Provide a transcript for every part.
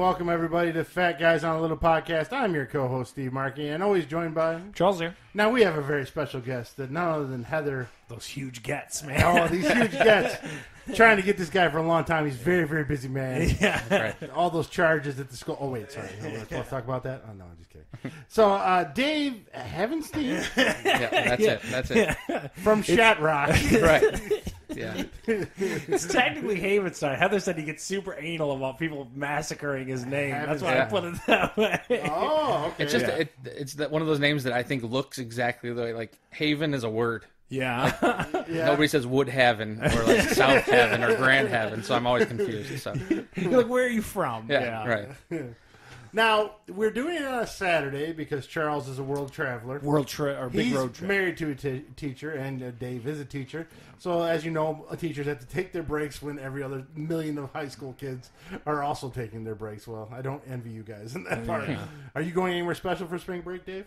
welcome everybody to Fat Guys on a Little Podcast. I'm your co-host, Steve Markey, and always joined by... Charles here. Now, we have a very special guest, that none other than Heather... Those huge gets, man. Oh, these huge gets. Trying to get this guy for a long time. He's a very, very busy man. Yeah. Right. All those charges at the school. Oh, wait, sorry. We're supposed to talk about that? Oh, no, I'm just kidding. So, Dave Havenstein. Yeah, that's it. From Shatrock. Right. Yeah. It's technically Havenstein. Heather said he gets super anal about people massacring his name. That's why I put it that way. Oh, okay. It's just it's that one of those names that I think looks exactly the way, like Haven is a word. Yeah. Nobody says Wood Haven or like South Haven or Grand Haven, so I'm always confused. So. You're like, where are you from? Yeah. Right. Now, we're doing it on a Saturday because Charles is a world traveler. Big road trip. He's married to a teacher, and Dave is a teacher. So, as you know, teachers have to take their breaks when every other million of high school kids are also taking their breaks. Well, I don't envy you guys in that part. Yeah. Are you going anywhere special for spring break, Dave?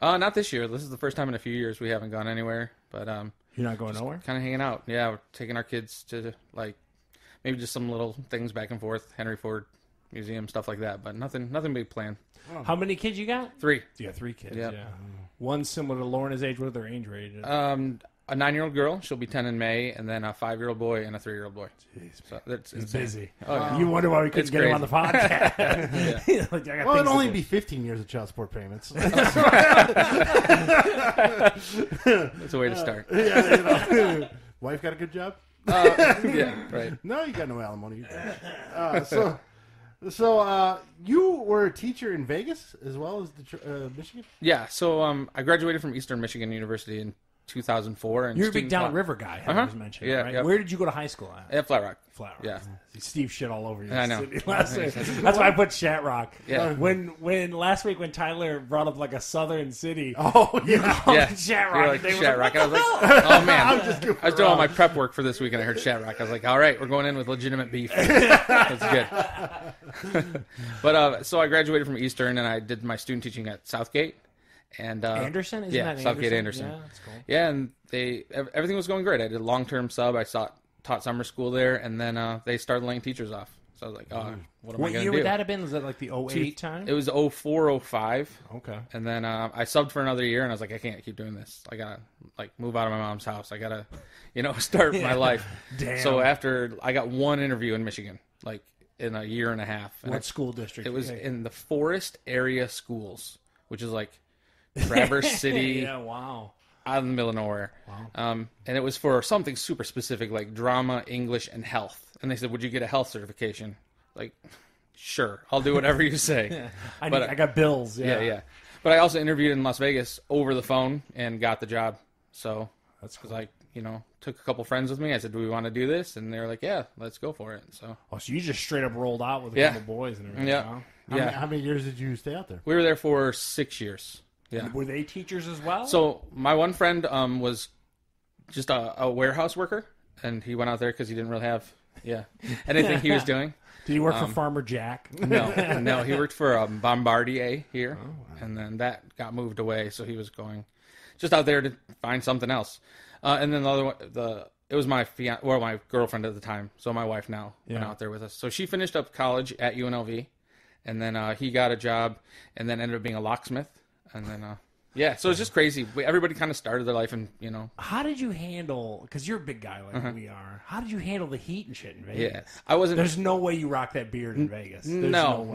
Not this year. This is the first time in a few years we haven't gone anywhere. But You're not going nowhere? kind of hanging out. Yeah, we're taking our kids to like maybe just some little things back and forth, Henry Ford Museum, stuff like that. But nothing big planned. How many kids you got? 3. You got 3 kids, Yep. yeah. One similar to Lorna's age. What are their age range? A 9-year-old girl, she'll be 10 in May, and then a 5-year-old boy and a 3-year-old boy. Jeez, So that's he's insane. busy. Oh, yeah. You wonder why we couldn't It's get him on the podcast. Like, I got Well, things it'd to only do. be 15 years of child support payments. That's a way to start. Wife got a good job? Yeah, right. No, you got no alimony. So you were a teacher in Vegas as well as Michigan? Yeah, so I graduated from Eastern Michigan University in 2004. And You're a big downriver guy, I was mentioning, Yeah, right? yep. Where did you go to high school at? At Flat Rock. Flat Rock. Yeah. Steve shit all over you. I know. Last week. That's why I put Shatrock. Yeah. When last week when Tyler brought up like a southern city, Oh, yeah. Yeah. Shatrock. You're like, They were Shatrock. like, I was like, oh, man. I I was doing all my prep work for this week, and I heard Shatrock. I was like, all right, we're going in with legitimate beef. That's good. But so I graduated from Eastern, and I did my student teaching at Southgate. And Anderson? Isn't yeah, that Southgate Anderson. Yeah, that's cool. Yeah, and everything was going great. I did a long-term sub. I taught summer school there, and then they started laying teachers off. So I was like, oh, what am I What going to do? year would that have been? Was that like the 08 time? It was 04, 05. Okay. And then I subbed for another year, and I was like, I can't keep doing this. I got to move out of my mom's house. I got to, start my life. Damn. So after I got one interview in Michigan, in a year and a half. And What school district? It was in the Forest Area Schools, which is like Traverse City. Yeah, wow. Out in the middle of nowhere. Wow. And it was for something super specific, like drama, English, and health. And they said, would you get a health certification? Like, sure, I'll do whatever you say. I got bills. Yeah. But I also interviewed in Las Vegas over the phone and got the job. So That's I was like, took a couple friends with me. I said, do we want to do this? And they were like, yeah, let's go for it. So Oh, so you just straight up rolled out with a Yeah. couple boys and everything. Yeah. Huh? How many years did you stay out there? we were there for 6 years. Yeah. Were they teachers as well? So my one friend was just a warehouse worker, and he went out there because he didn't really have anything he was doing. Did you work for Farmer Jack? No, he worked for Bombardier here, and then that got moved away, so he was going just out there to find something else. And then the other one, it was my my girlfriend at the time, so my wife now went out there with us. So she finished up college at UNLV, and then he got a job, and then ended up being a locksmith, and then so it's just crazy. Everybody kind of started their life, and How did you handle? Because you're a big guy like we are. How did you handle the heat and shit in Vegas? Yeah, I wasn't. There's no way you rock that beard in Vegas. There's way.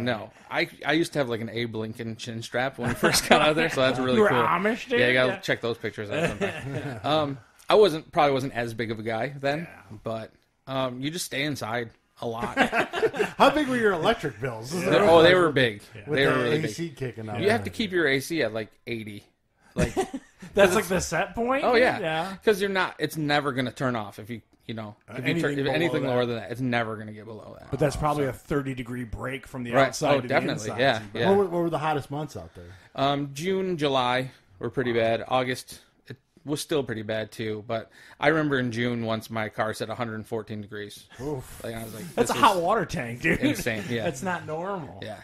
No. I used to have like an Abe Lincoln chin strap when we first got out there, so that's really You were cool. Amish, dude? Yeah, you gotta check those pictures out sometime. I probably wasn't as big of a guy then, but you just stay inside a lot. How big were your electric bills? They were big. With They the were really AC big. kicking out. You have to keep your AC at like 80. Like, That's like the set point? oh yeah, Yeah. because it's never gonna turn off if you Anything if below anything that. lower than that, it's never gonna get below that. But that's probably a 30-degree break from the Right. outside Oh, to definitely. the Yeah. inside. Yeah. What were the hottest months out there? June, July were pretty bad. August, it was still pretty bad too. But I remember in June once my car said 114 degrees. Oof. Like, I was like, That's a this hot is water tank, dude. insane. Yeah. That's not normal. Yeah.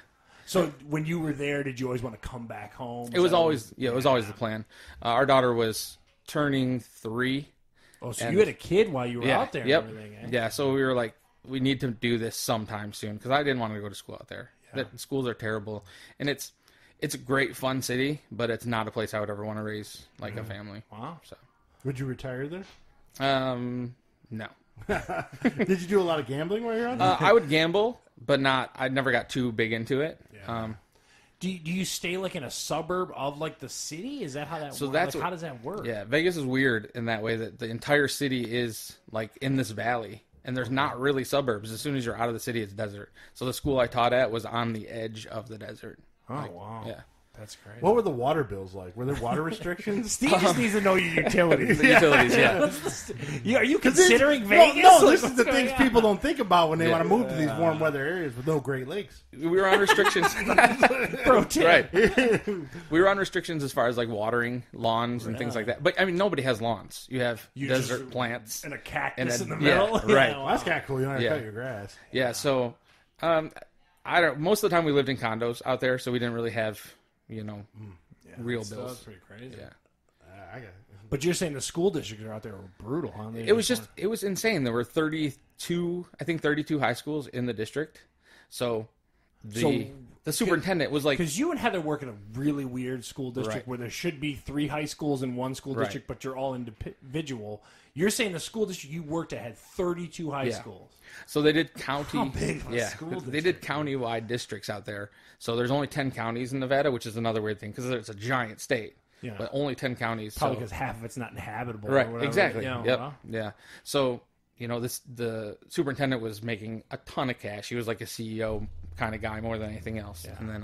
So when you were there, did you always want to come back home? It was always the plan. Our daughter was turning 3. Oh, so you had a kid while you were out there Yep. and everything, eh? Yeah, so we were like, we need to do this sometime soon because I didn't want to go to school out there. That schools are terrible, and it's a great fun city, but it's not a place I would ever want to raise like a family. Wow. So, Would you retire there? No. Did you do a lot of gambling while you're on there? I would gamble, but not. I never got too big into it. Yeah. Do you stay like in a suburb of like the city? Is that how that So works? that's how does that work? Yeah, Vegas is weird in that way that the entire city is like in this valley, and there's not really suburbs. As soon as you're out of the city, it's desert. So the school I taught at was on the edge of the desert. Oh, wow. Yeah. That's great. What were the water bills like? Were there water restrictions? Steve just needs to know your utilities. The utilities, yeah. Are you considering Vegas? No, Like, this is what's the going things on? people don't think about when they Yeah. want to move to these warm weather areas with no Great Lakes. We were on restrictions. Pro tip. Right. We were on restrictions as far as like watering lawns and things like that. But I mean, nobody has lawns. You have desert just- plants. And a cactus And in a- the middle. yeah, right. Well, that's kind of cool. You don't have to Yeah. cut your grass. Yeah, so I don't. Most of the time we lived in condos out there, so we didn't really have real That's bills. pretty crazy. Yeah, I got it. But you're saying the school districts are out there were brutal, huh? it was insane. There were 32 high schools in the district, so the superintendent was like, because you and Heather work in a really weird school district Right. where there should be 3 high schools in one school Right. district, but you're all individual. You're saying the school district you worked at had 32 high Yeah. schools. so they did county, How big of a yeah, school they did county-wide districts out there. So there's only 10 counties in Nevada, which is another weird thing because it's a giant state, Yeah. but only 10 counties. Probably so- because half of it's not inhabitable. Right, Or whatever. exactly. You know, Yep. well, Yeah. So, the superintendent was making a ton of cash. He was like a CEO kind of guy more than anything else. Yeah. And then,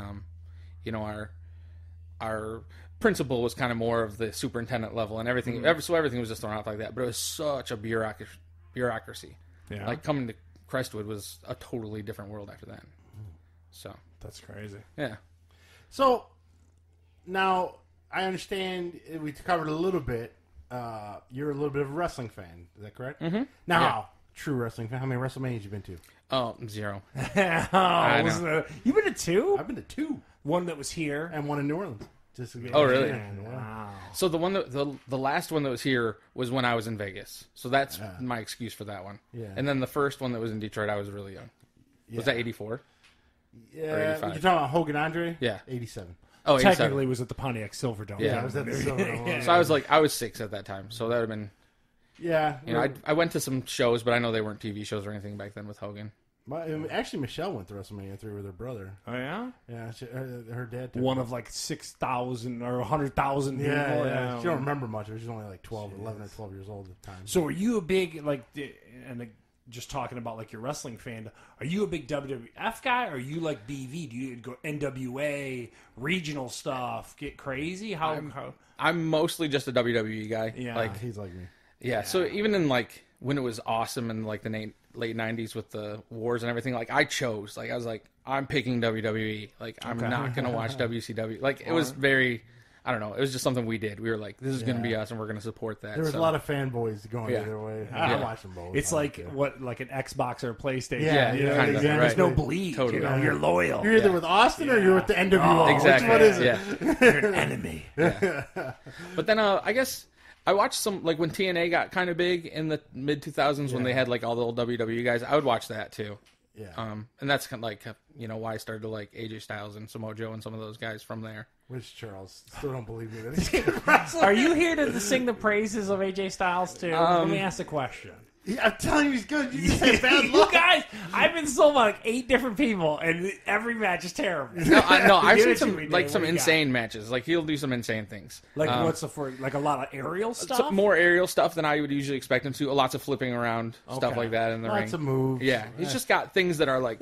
our principal was kind of more of the superintendent level and everything. So everything was just thrown out like that. But it was such a bureaucracy. Yeah. Like coming to Crestwood was a totally different world after that. So, That's crazy. yeah. So now I understand we covered a little bit. You're a little bit of a wrestling fan. Is that correct? Mm-hmm. Now, true wrestling fan. How many WrestleManias you been to? Oh, 0. Oh, you've been to 2? I've been to 2 One that was here. and one in New Orleans. Just to get Oh, really? Wow. So the one that the last one that was here was when I was in Vegas. So that's my excuse for that one. Yeah. And then the first one that was in Detroit, I was really young. Was that 84? Yeah, Or you're 85. talking about Hogan Andre? Yeah. 87. Oh, 87. Technically, it was at the Pontiac Silverdome. Yeah. I was at the Silver Dome. So I was 6 at that time. So that would have been, Yeah. I went to some shows, but I know they weren't TV shows or anything back then with Hogan. Actually, Michelle went to WrestleMania 3 with her brother. Oh, yeah? Yeah, her dad took One of like 6,000 or 100,000 people. Yeah. She don't remember much. She's only like 11 or 12 years old at the time. So are you a big, like, just talking about like your wrestling fan, are you a big WWF guy or are you like BV? Do you go NWA, regional stuff, get crazy? How I'm mostly just a WWE guy. Yeah. Like, He's like me. yeah. So even in like when it was awesome in like the late 90s with the wars and everything, like I chose, like I was like, I'm picking WWE. Like I'm not going to watch WCW. Like it was very, I don't know. It was just something we did. We were like, this is going to be us and we're going to support that. There was a lot of fanboys going Yeah. either way. I Yeah. watched them both. it's I don't like care. like an Xbox or a PlayStation. Yeah, Yeah, yeah, kinda, exactly. There's no right. bleed. Totally. You know, you're loyal. You're either Yeah. with Austin or you're with the NWO. Exactly. Which one is it? Yeah. You're an enemy. But then I guess I watched some, like when TNA got kind of big in the mid 2000s when they had like all the old WWE guys. I would watch that too. Yeah. And that's kind of like why I started to like AJ Styles and Samoa Joe and some of those guys from there. Which Charles still don't believe me that he's going to wrestle. Are you here to sing the praises of AJ Styles too? Let me ask a question. I'm telling you, he's good. You just say bad You luck. guys, I've been sold by like 8 different people, and every match is terrible. No, I've Give seen it to some me, like Dave. some What do you insane matches. Like he'll do some insane things. Like what's the for like a lot of aerial stuff? So more aerial stuff than I would usually expect him to. Lots of flipping around, stuff Okay. like that in the Lots ring. of moves. Yeah, he's just got things that are like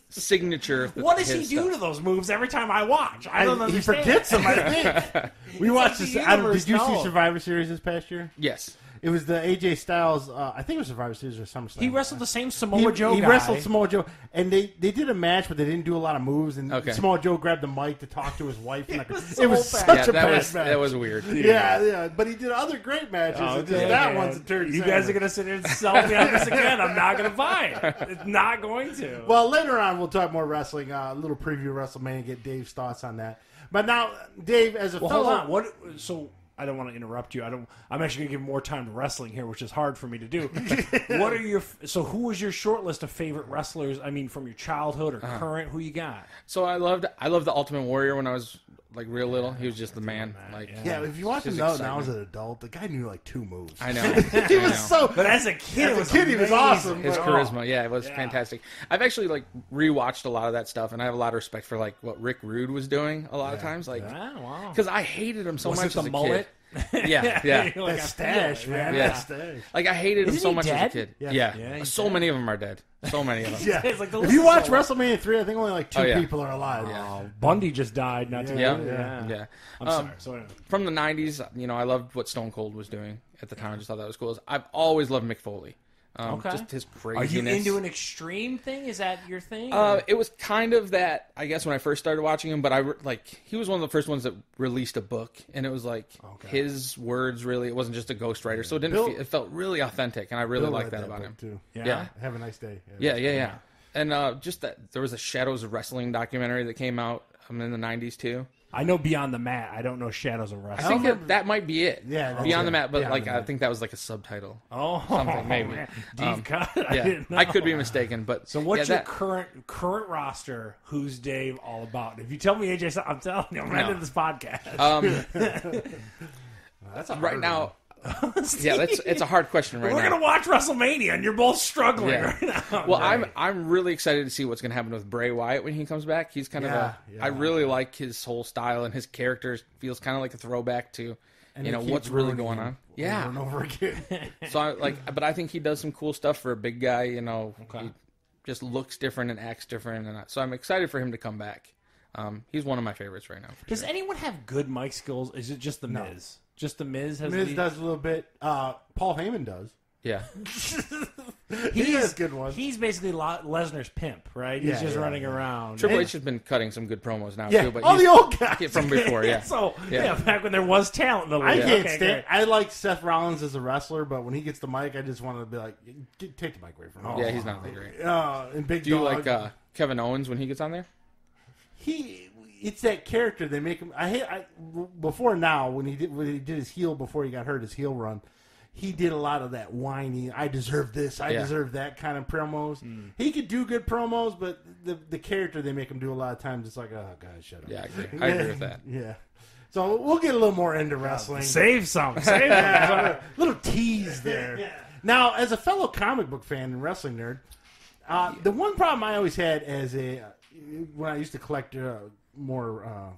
signature. What does he his do stuff. to those moves every time I watch? I don't He understand. forgets them, I think. We watched like this. the universe Did you see knows. Survivor Series this past year? Yes. It was the AJ Styles. I think it was Survivor Series or SummerSlam. He wrestled the same Samoa Joe He guy. wrestled Samoa Joe, and they did a match, but they didn't do a lot of moves. And Okay. Samoa Joe grabbed the mic to talk to his wife. And was it was so such bad. Yeah, a that bad was match. that was weird. Yeah. But he did other great matches. Oh, and just okay. that one's a turd. You guys are going to sit here and sell me on this again. I'm not going to buy it. It's not going to. Well, later on we'll talk more wrestling. A little preview of WrestleMania. Get Dave's thoughts on that. But now, Dave, as a Well, fellow, hold on. So don't want to interrupt you. I'm actually going to give more time to wrestling here, which is hard for me to do. What are your? So who was your short list of favorite wrestlers? I mean, from your childhood or current, who you got? So I loved the Ultimate Warrior when I was like real little. He was just the man. Like Yeah, if you watch him now as an adult, the guy knew like 2 moves. I know. He was so. But as a kid, He was awesome. His but- charisma, it was fantastic. I've actually like rewatched a lot of that stuff, and I have a lot of respect for like what Rick Rude was doing a lot of times, like wow. because I hated him so Was much it the as a mullet? kid. Yeah. You're like, That I stash, feel it. man. Yeah. That stash. Like I hated him Isn't so he much dead? as a kid. Yeah. Yeah. he's So many of them are dead. So many of them. Yeah. It's like the If you list watch is so long. WrestleMania 3, I think only like 2 Oh, yeah. people are alive. Oh, Bundy just died not too Yeah. long. Yeah. I'm sorry. So anyway. From the 90s, I loved what Stone Cold was doing at the time. I just thought that was cool. I've always loved Mick Foley. Okay. Just his Are you craziness. into an extreme thing? Is that your thing? It was kind of that, I guess, when I first started watching him. But he was one of the first ones that released a book, and it was like his words. Really, it wasn't just a ghostwriter, so it felt really authentic, and I really liked that about him. Too. Yeah. Have a nice day. Yeah. And just that there was a Shadows of Wrestling documentary that came out in the 90s too. I know Beyond the Mat. I don't know Shadows of I Wrestling. think that might be it. Yeah, that's Beyond it. the Mat, but Beyond the I Mat. think that was like a subtitle. Oh, Something, maybe. man. Deep cut. I Yeah, didn't know. I could be mistaken, but So what's yeah, your current roster? Who's Dave all about? If you tell me AJ, I'm telling you, I'm ending this podcast. That's a right hard now, one. it's a hard question right We're now. gonna watch WrestleMania, and you're both struggling Yeah. right now. Well, I'm really excited to see what's going to happen with Bray Wyatt when he comes back. He's kind of I really like his whole style, and his character feels kind of like a throwback to And he keeps what's really ruining going him on. Yeah. over and over again. So but I think he does some cool stuff for a big guy. He just looks different and acts different, and so I'm excited for him to come back. He's one of my favorites right now. Does anyone have good mic skills? Is it just the Miz? Just the Miz has. Miz does a little bit. Paul Heyman does. Yeah. He has good ones. He's basically Lesnar's pimp, right? He's Yeah, just yeah, running yeah. around. Triple H has been cutting some good promos now Yeah, too, but all the old guys. from before, yeah. So Yeah. back when there was talent in the I league. can't Okay, stand. great. I like Seth Rollins as a wrestler, but when he gets the mic, I just want to be like, take the mic away from him. Yeah, he's not that great. And Big Do you Dog. like Kevin Owens when he gets on there? It's that character they make him. Before now when he did his heel before he got hurt, his heel run. He did a lot of that whiny, I deserve this, I deserve that kind of promos. He could do good promos, but the character they make him do a lot of times, it's like, oh, God, shut up. Yeah, I agree with that. Yeah. So we'll get a little more into wrestling. Save some. Save Yeah, little tease there. Now, as a fellow comic book fan and wrestling nerd, the one problem I always had when I used to collect more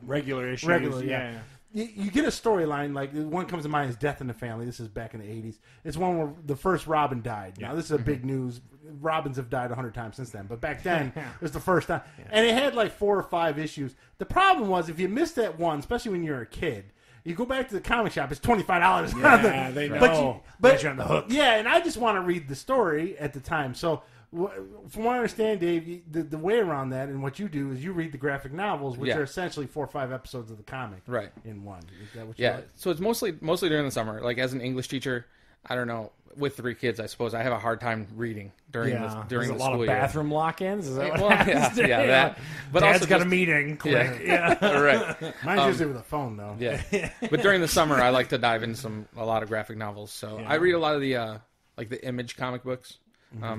regular issues. Regular, yeah. You get a storyline, like the one comes to mind is Death in the Family. This is back in the 80s. It's one where the first Robin died. Now, this is a big news. Robins have died 100 times since then. But back then, it was the first time. And it had like 4 or 5 issues. The problem was, if you missed that one, especially when you're a kid, you go back to the comic shop, it's $25. Yeah, they know. But you're on the hook. Yeah, and I just want to read the story at the time. So, from what I understand, Dave, the way around that and what you do is you read the graphic novels, which are essentially 4 or 5 episodes of the comic in one. Is that what you like? So it's mostly during the summer. Like as an English teacher, I don't know, with 3 kids, I suppose I have a hard time reading during There's the a lot school of year. bathroom lock-ins. Is that what Well, happens? yeah, that. But Dad's also got just, a meeting. Quick. Yeah. right. Mine's usually with a phone, though. Yeah. But during the summer, I like to dive into a lot of graphic novels. So I read a lot of the like the Image comic books.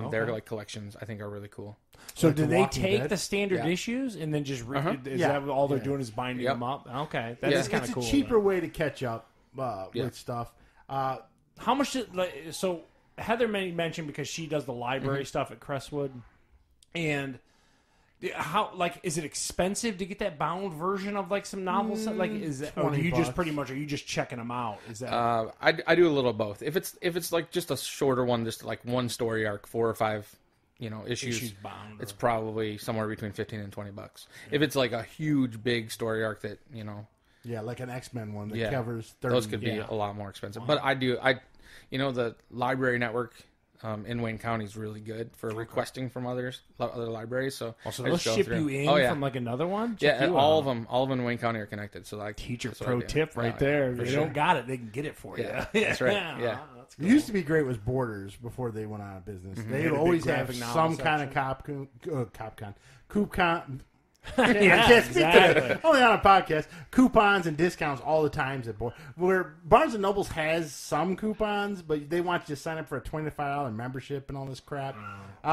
Their like collections, I think, are really cool. So Like do The they Walking take Dead? the standard issues and then just read? Is Yeah. that all they're Yeah. doing is binding Yep. them up? Okay, that is kind It's of cool. a cheaper way to catch up with stuff. How much? So Heather mentioned because she does the library stuff at Crestwood, and how is it expensive to get that bound version of like some novels? Like is that, or do you just $20. pretty much are you just checking them out? Is that I do a little of both. If it's like just a shorter one, just like one story arc, 4 or 5, issues bound? it's probably somewhere between $15 and $20. If it's like a huge, big story arc that Yeah, like an X-Men one that covers 30. those could be a lot more expensive. But the library network in Wayne County is really good for requesting from other libraries. So they'll ship you in from like another one. Yeah, and all of them in Wayne County are connected. So like Teacher that's what pro I do. tip right there. If you don't got it, they can get it for you. Yeah, that's right. Yeah. That's It used to be great was Borders before they went out of business. They would always have graphic novel some kind of CoopCon. I can't speak to that. Only on a podcast. Coupons and discounts all the times where Barnes and Nobles has some coupons, but they want you to sign up for a $25 membership and all this crap.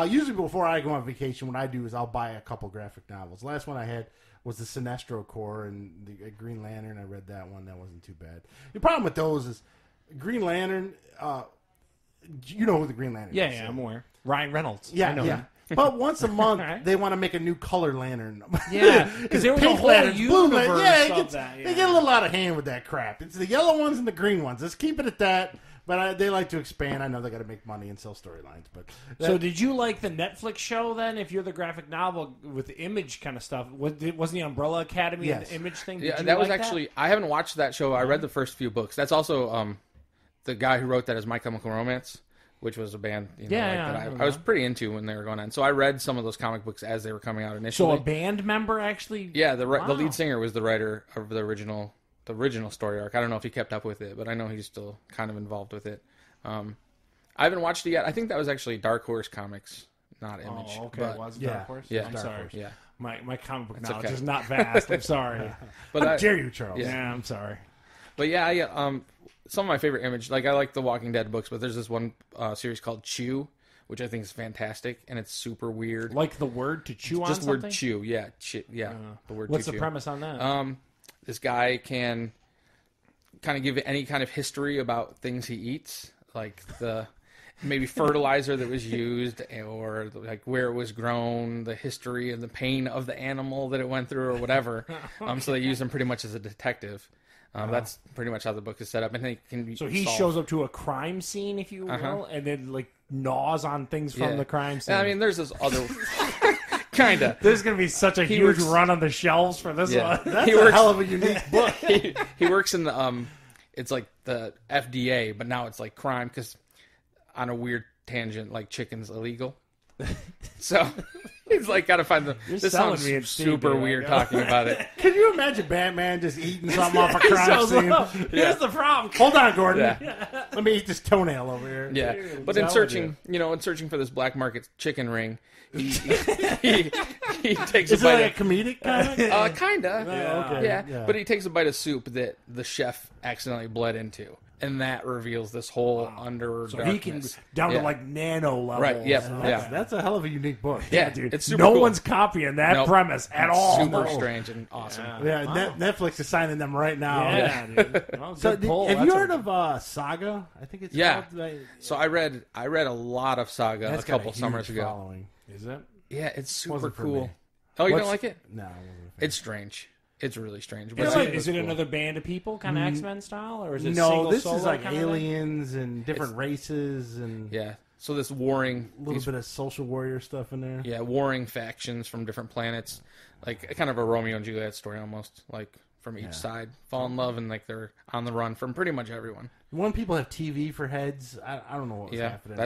Usually before I go on vacation, what I do is I'll buy a couple graphic novels. The last one I had was the Sinestro Corps and the Green Lantern. I read that one. That wasn't too bad. The problem with those is Green Lantern, you know who the Green Lantern is. Yeah, I'm aware. Ryan Reynolds. Yeah, I know him. But once a month, they want to make a new color lantern. Yeah, because there was a whole lanterns, blue universe lantern. of that. Yeah. They get a little out of hand with that crap. It's the yellow ones and the green ones. Let's keep it at that. But they like to expand. I know they got to make money and sell storylines. But So did you like the Netflix show then? If you're the graphic novel with the Image kind of stuff, wasn't the Umbrella Academy and the Image thing? Yeah, that was actually. I haven't watched that show. I read the first few books. That's also the guy who wrote that is My Chemical Romance, which was a band that I was pretty into when they were going on. So I read some of those comic books as they were coming out initially. So a band member actually? Yeah, the lead singer was the writer of the original story arc. I don't know if he kept up with it, but I know he's still kind of involved with it. I haven't watched it yet. I think that was actually Dark Horse Comics, not Image. Oh, okay. But, Was it Dark Horse? Yeah, I'm sorry. Yeah. My comic book It's knowledge okay. is not vast. I'm sorry. But how dare you, Charles? Yeah, I'm sorry. But some of my favorite Image, like I like the Walking Dead books, but there's this one series called Chew, which I think is fantastic, and it's super weird. Like the word to chew on Just the something? word chew, yeah, the word. What's to the chew. premise on that? This guy can kind of give any kind of history about things he eats, like the maybe fertilizer that was used, or like where it was grown, the history and the pain of the animal that it went through, or whatever. So they use him pretty much as a detective. That's pretty much how the book is set up, and he can. So he shows up to a crime scene, if you will, and then like gnaws on things from the crime scene. I mean, there's this other kind of. There's going to be such a huge run on the shelves for this one. That's a hell of a unique book. He works in the it's like the FDA, but now it's like crime because on a weird tangent, like chicken's illegal. So he's like got to find the. This sounds super weird talking about it. Can you imagine Batman just eating something off a crime scene? Here's the problem. Hold on, Gordon. Yeah. Let me eat this toenail over here. Yeah, but in searching for this black market chicken ring, he takes Is a bite. it like a comedic comic? Kinda. Okay. Yeah, but he takes a bite of soup that the chef accidentally bled into. And that reveals this whole under So darkness. he can down to like nano level. Right, yep. That's a hell of a unique book. Yeah, Dude, it's super no cool. one's copying that premise at all. Super strange and awesome. Yeah, Netflix is signing them right now. Yeah, dude. Well, So good pull. have you That's heard of Saga? I think it's called. So I read a lot of Saga That's a couple got a summers huge ago. following. Is it? Yeah, it's super Wasn't for cool. me. Oh, you don't like it? No, it wasn't. It's strange. It's really strange. Is it another band of people, kind of X-Men style, or is it No, single this solo is like kind of thing? aliens and different races and Yeah. So this warring, a little bit of social warrior stuff in there. warring factions from different planets, like kind of a Romeo and Juliet story almost, like from each side fall in love and like they're on the run from pretty much everyone. When people have TV for heads, I don't know what was happening.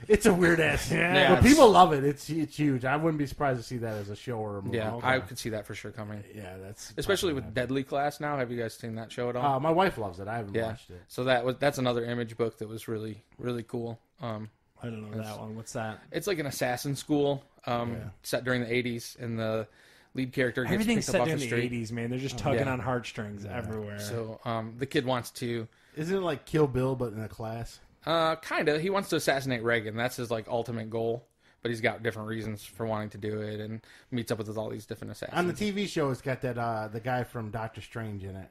It's a weird ass. Yeah, but people love it. It's huge. I wouldn't be surprised to see that as a show or a movie. Yeah, I could see that for sure coming. Yeah, that's Especially with Deadly Class now. Have you guys seen that show at all? my wife loves it. I haven't watched it. So that's another Image book that was really, really cool. I don't know that one. What's that? It's like an assassin school set during the 80s, and the lead character gets Everything's picked up set off in the the street. 80s, man. They're just tugging on heartstrings everywhere. So the kid wants to... Isn't it like Kill Bill but in a class? Kind of. He wants to assassinate Reagan. That's his like ultimate goal. But he's got different reasons for wanting to do it, and meets up with all these different assassins. On the TV show, it's got that the guy from Doctor Strange in it,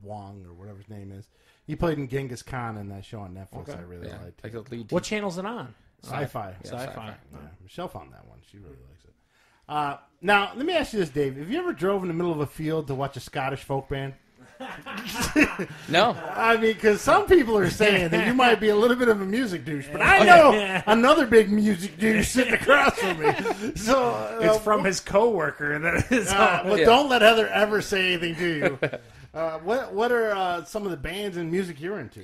Wong or whatever his name is. He played in Genghis Khan in that show on Netflix. I really liked. Like the lead. What channel's it on? Sci-fi. Sci-fi. Yeah, Michelle found that one. She really likes it. Now, let me ask you this, Dave. Have you ever drove in the middle of a field to watch a Scottish folk band? No. I mean, because some people are saying that you might be a little bit of a music douche, but I know another big music douche sitting across from me. So It's from his coworker. Don't let Heather ever say anything to you. What are some of the bands and music you're into?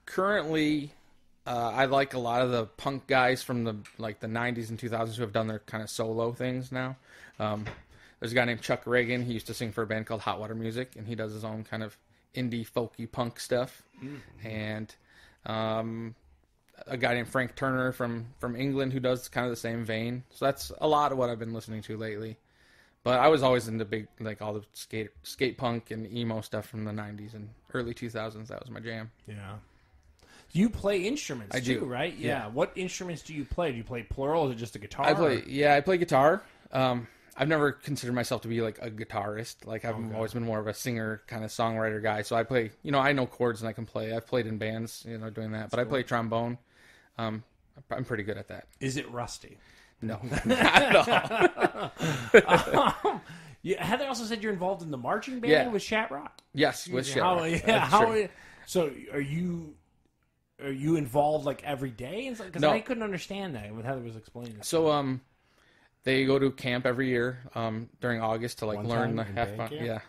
Currently, I like a lot of the punk guys from the 90s and 2000s who have done their kind of solo things now. There's a guy named Chuck Reagan. He used to sing for a band called Hot Water Music, and he does his own kind of indie folky punk stuff. Mm-hmm. And a guy named Frank Turner from England who does kind of the same vein. So that's a lot of what I've been listening to lately. But I was always into big, like all the skate punk and emo stuff from the 90s and early 2000s. That was my jam. Yeah. You play instruments I too, do. right? Yeah. What instruments do you play? Do you play plural or is it just a guitar? I play guitar. I've never considered myself to be like a guitarist. Like I've always been more of a singer kind of songwriter guy. So I play, I know chords and I can play. I've played in bands, doing that. But I play trombone. I'm pretty good at that. Is it rusty? No, not at all. Heather also said you're involved in the marching band Yeah. with Shatrock. Yes, with shit. So are you involved like every day? Because No. I couldn't understand that when Heather was explaining. So they go to camp every year during August to like One learn the time in band camp?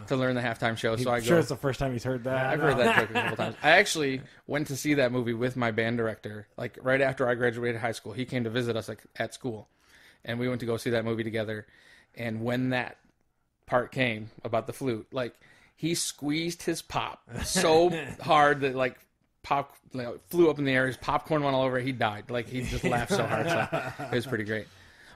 to learn the halftime show. So I Sure, go. it's the first time he's heard that. I've heard that joke a couple times. I actually went to see that movie with my band director, like right after I graduated high school. He came to visit us at school, and we went to go see that movie together. And when that part came about the flute, like he squeezed his pop so hard that like pop flew up in the air. His popcorn went all over it. He died. Like he just laughed so hard. So it was pretty great.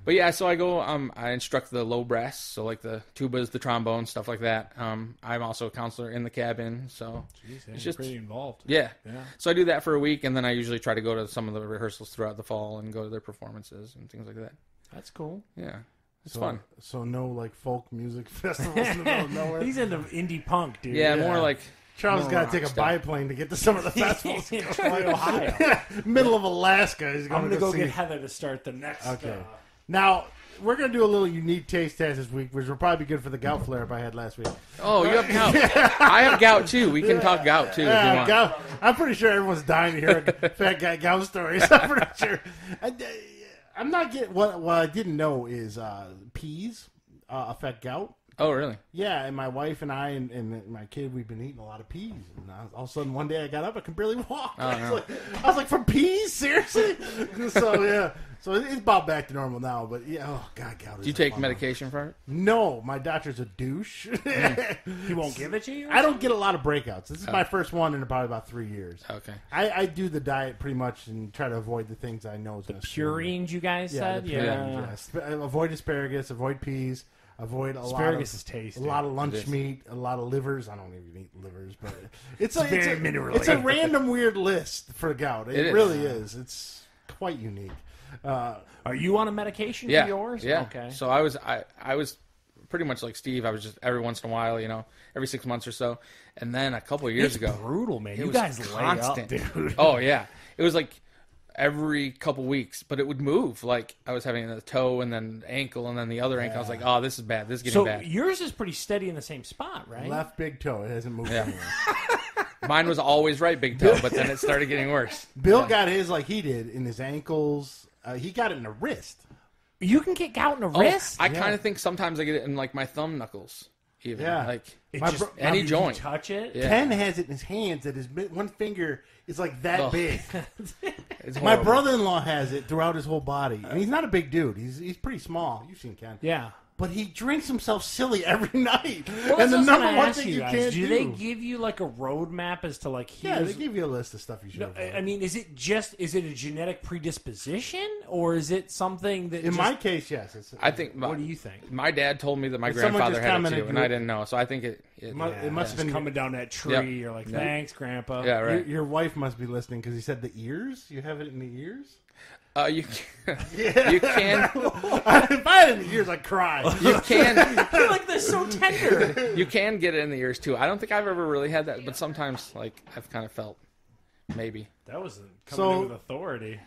But yeah, so I go. I instruct the low brass, so like the tubas, the trombone, stuff like that. I'm also a counselor in the cabin, so It's just pretty involved. yeah. So I do that for a week, and then I usually try to go to some of the rehearsals throughout the fall and go to their performances and things like that. That's cool. Yeah, it's fun. So no like folk music festivals in the middle of nowhere. He's into indie punk, dude. Yeah, more like Charles more got to rock take a stuff. biplane to get to some of the festivals. Try Ohio. Middle of Alaska. He's I'm going gonna go see. get Heather to start the next. Okay. Now, we're going to do a little unique taste test this week, which will probably be good for the gout flare-up I had last week. Oh, you have gout. I have gout too. We can talk gout too if you want. Gout. I'm pretty sure everyone's dying to hear a fat guy gout stories. I'm pretty sure. I'm not getting... What I didn't know is peas affect gout. Oh, really? Yeah, and my wife and I and my kid, we've been eating a lot of peas. And all of a sudden, one day I got up, I could barely walk. Oh, no. I was like, from peas? Seriously? So, yeah. So it's about back to normal now. But, yeah, oh, God, gout is Do you a take fun medication for it? one. No, my doctor's a douche. He won't give it to you? I don't get a lot of breakouts. This is my first one in probably about 3 years. Okay. I do the diet pretty much and try to avoid the things I know is going to Purines, you guys said? the purines, yeah. Avoid asparagus, avoid peas. Avoid Asparagus is tasty. A lot of lunch is. meat, a lot of livers. I don't even eat livers, but it's very mineral. It's a random weird list for gout. It is. really is. It's quite unique. Are you on a medication Yeah. for yours? Yeah. Okay. So I was pretty much like Steve. I was just every once in a while, every 6 months or so. And then a couple of years ago, brutal, man. it You was guys constant. lay up, dude. Oh yeah, it was like every couple weeks, but it would move. Like I was having the toe and then ankle and then the other ankle. I was like, oh, this is bad. This is getting So bad. yours is pretty steady in the same spot, right? Left big toe. It hasn't moved Yeah. anywhere. Mine was always right, big toe, but then it started getting worse. Bill got his like he did in his ankles. He got it in the wrist. You can get gout in the Oh, wrist? I kind of think sometimes I get it in like my thumb knuckles, even Yeah. like It my just, bro- any you joint. touch it? Yeah. Ken has it in his hands that his one finger is like that Oh. big. It's My horrible. brother-in-law has it throughout his whole body, and he's not a big dude. He's pretty small. You've seen Ken, Yeah. but he drinks himself silly every night. Well, and the that's what I was number gonna one ask thing you guys. can't do. They give you like a roadmap as to like yeah, here's they give you a list of stuff you should No, avoid. I mean, is it a genetic predisposition, or is it something that? in just, my case, yes. I think. what do you think? My dad told me that my But someone grandfather just had it commented too, and you- I didn't know. So I think it it must have Just been coming down that tree. You're like, thanks, Grandpa. yeah, right. Your wife must be listening because he said the ears. You have it in the ears. You can, you can If I had it in the ears, I'd cry. you can I feel like they're so tender. you can get it in the ears too. I don't think I've ever really had that, but sometimes like I've kind of felt maybe. That was coming So- in with authority.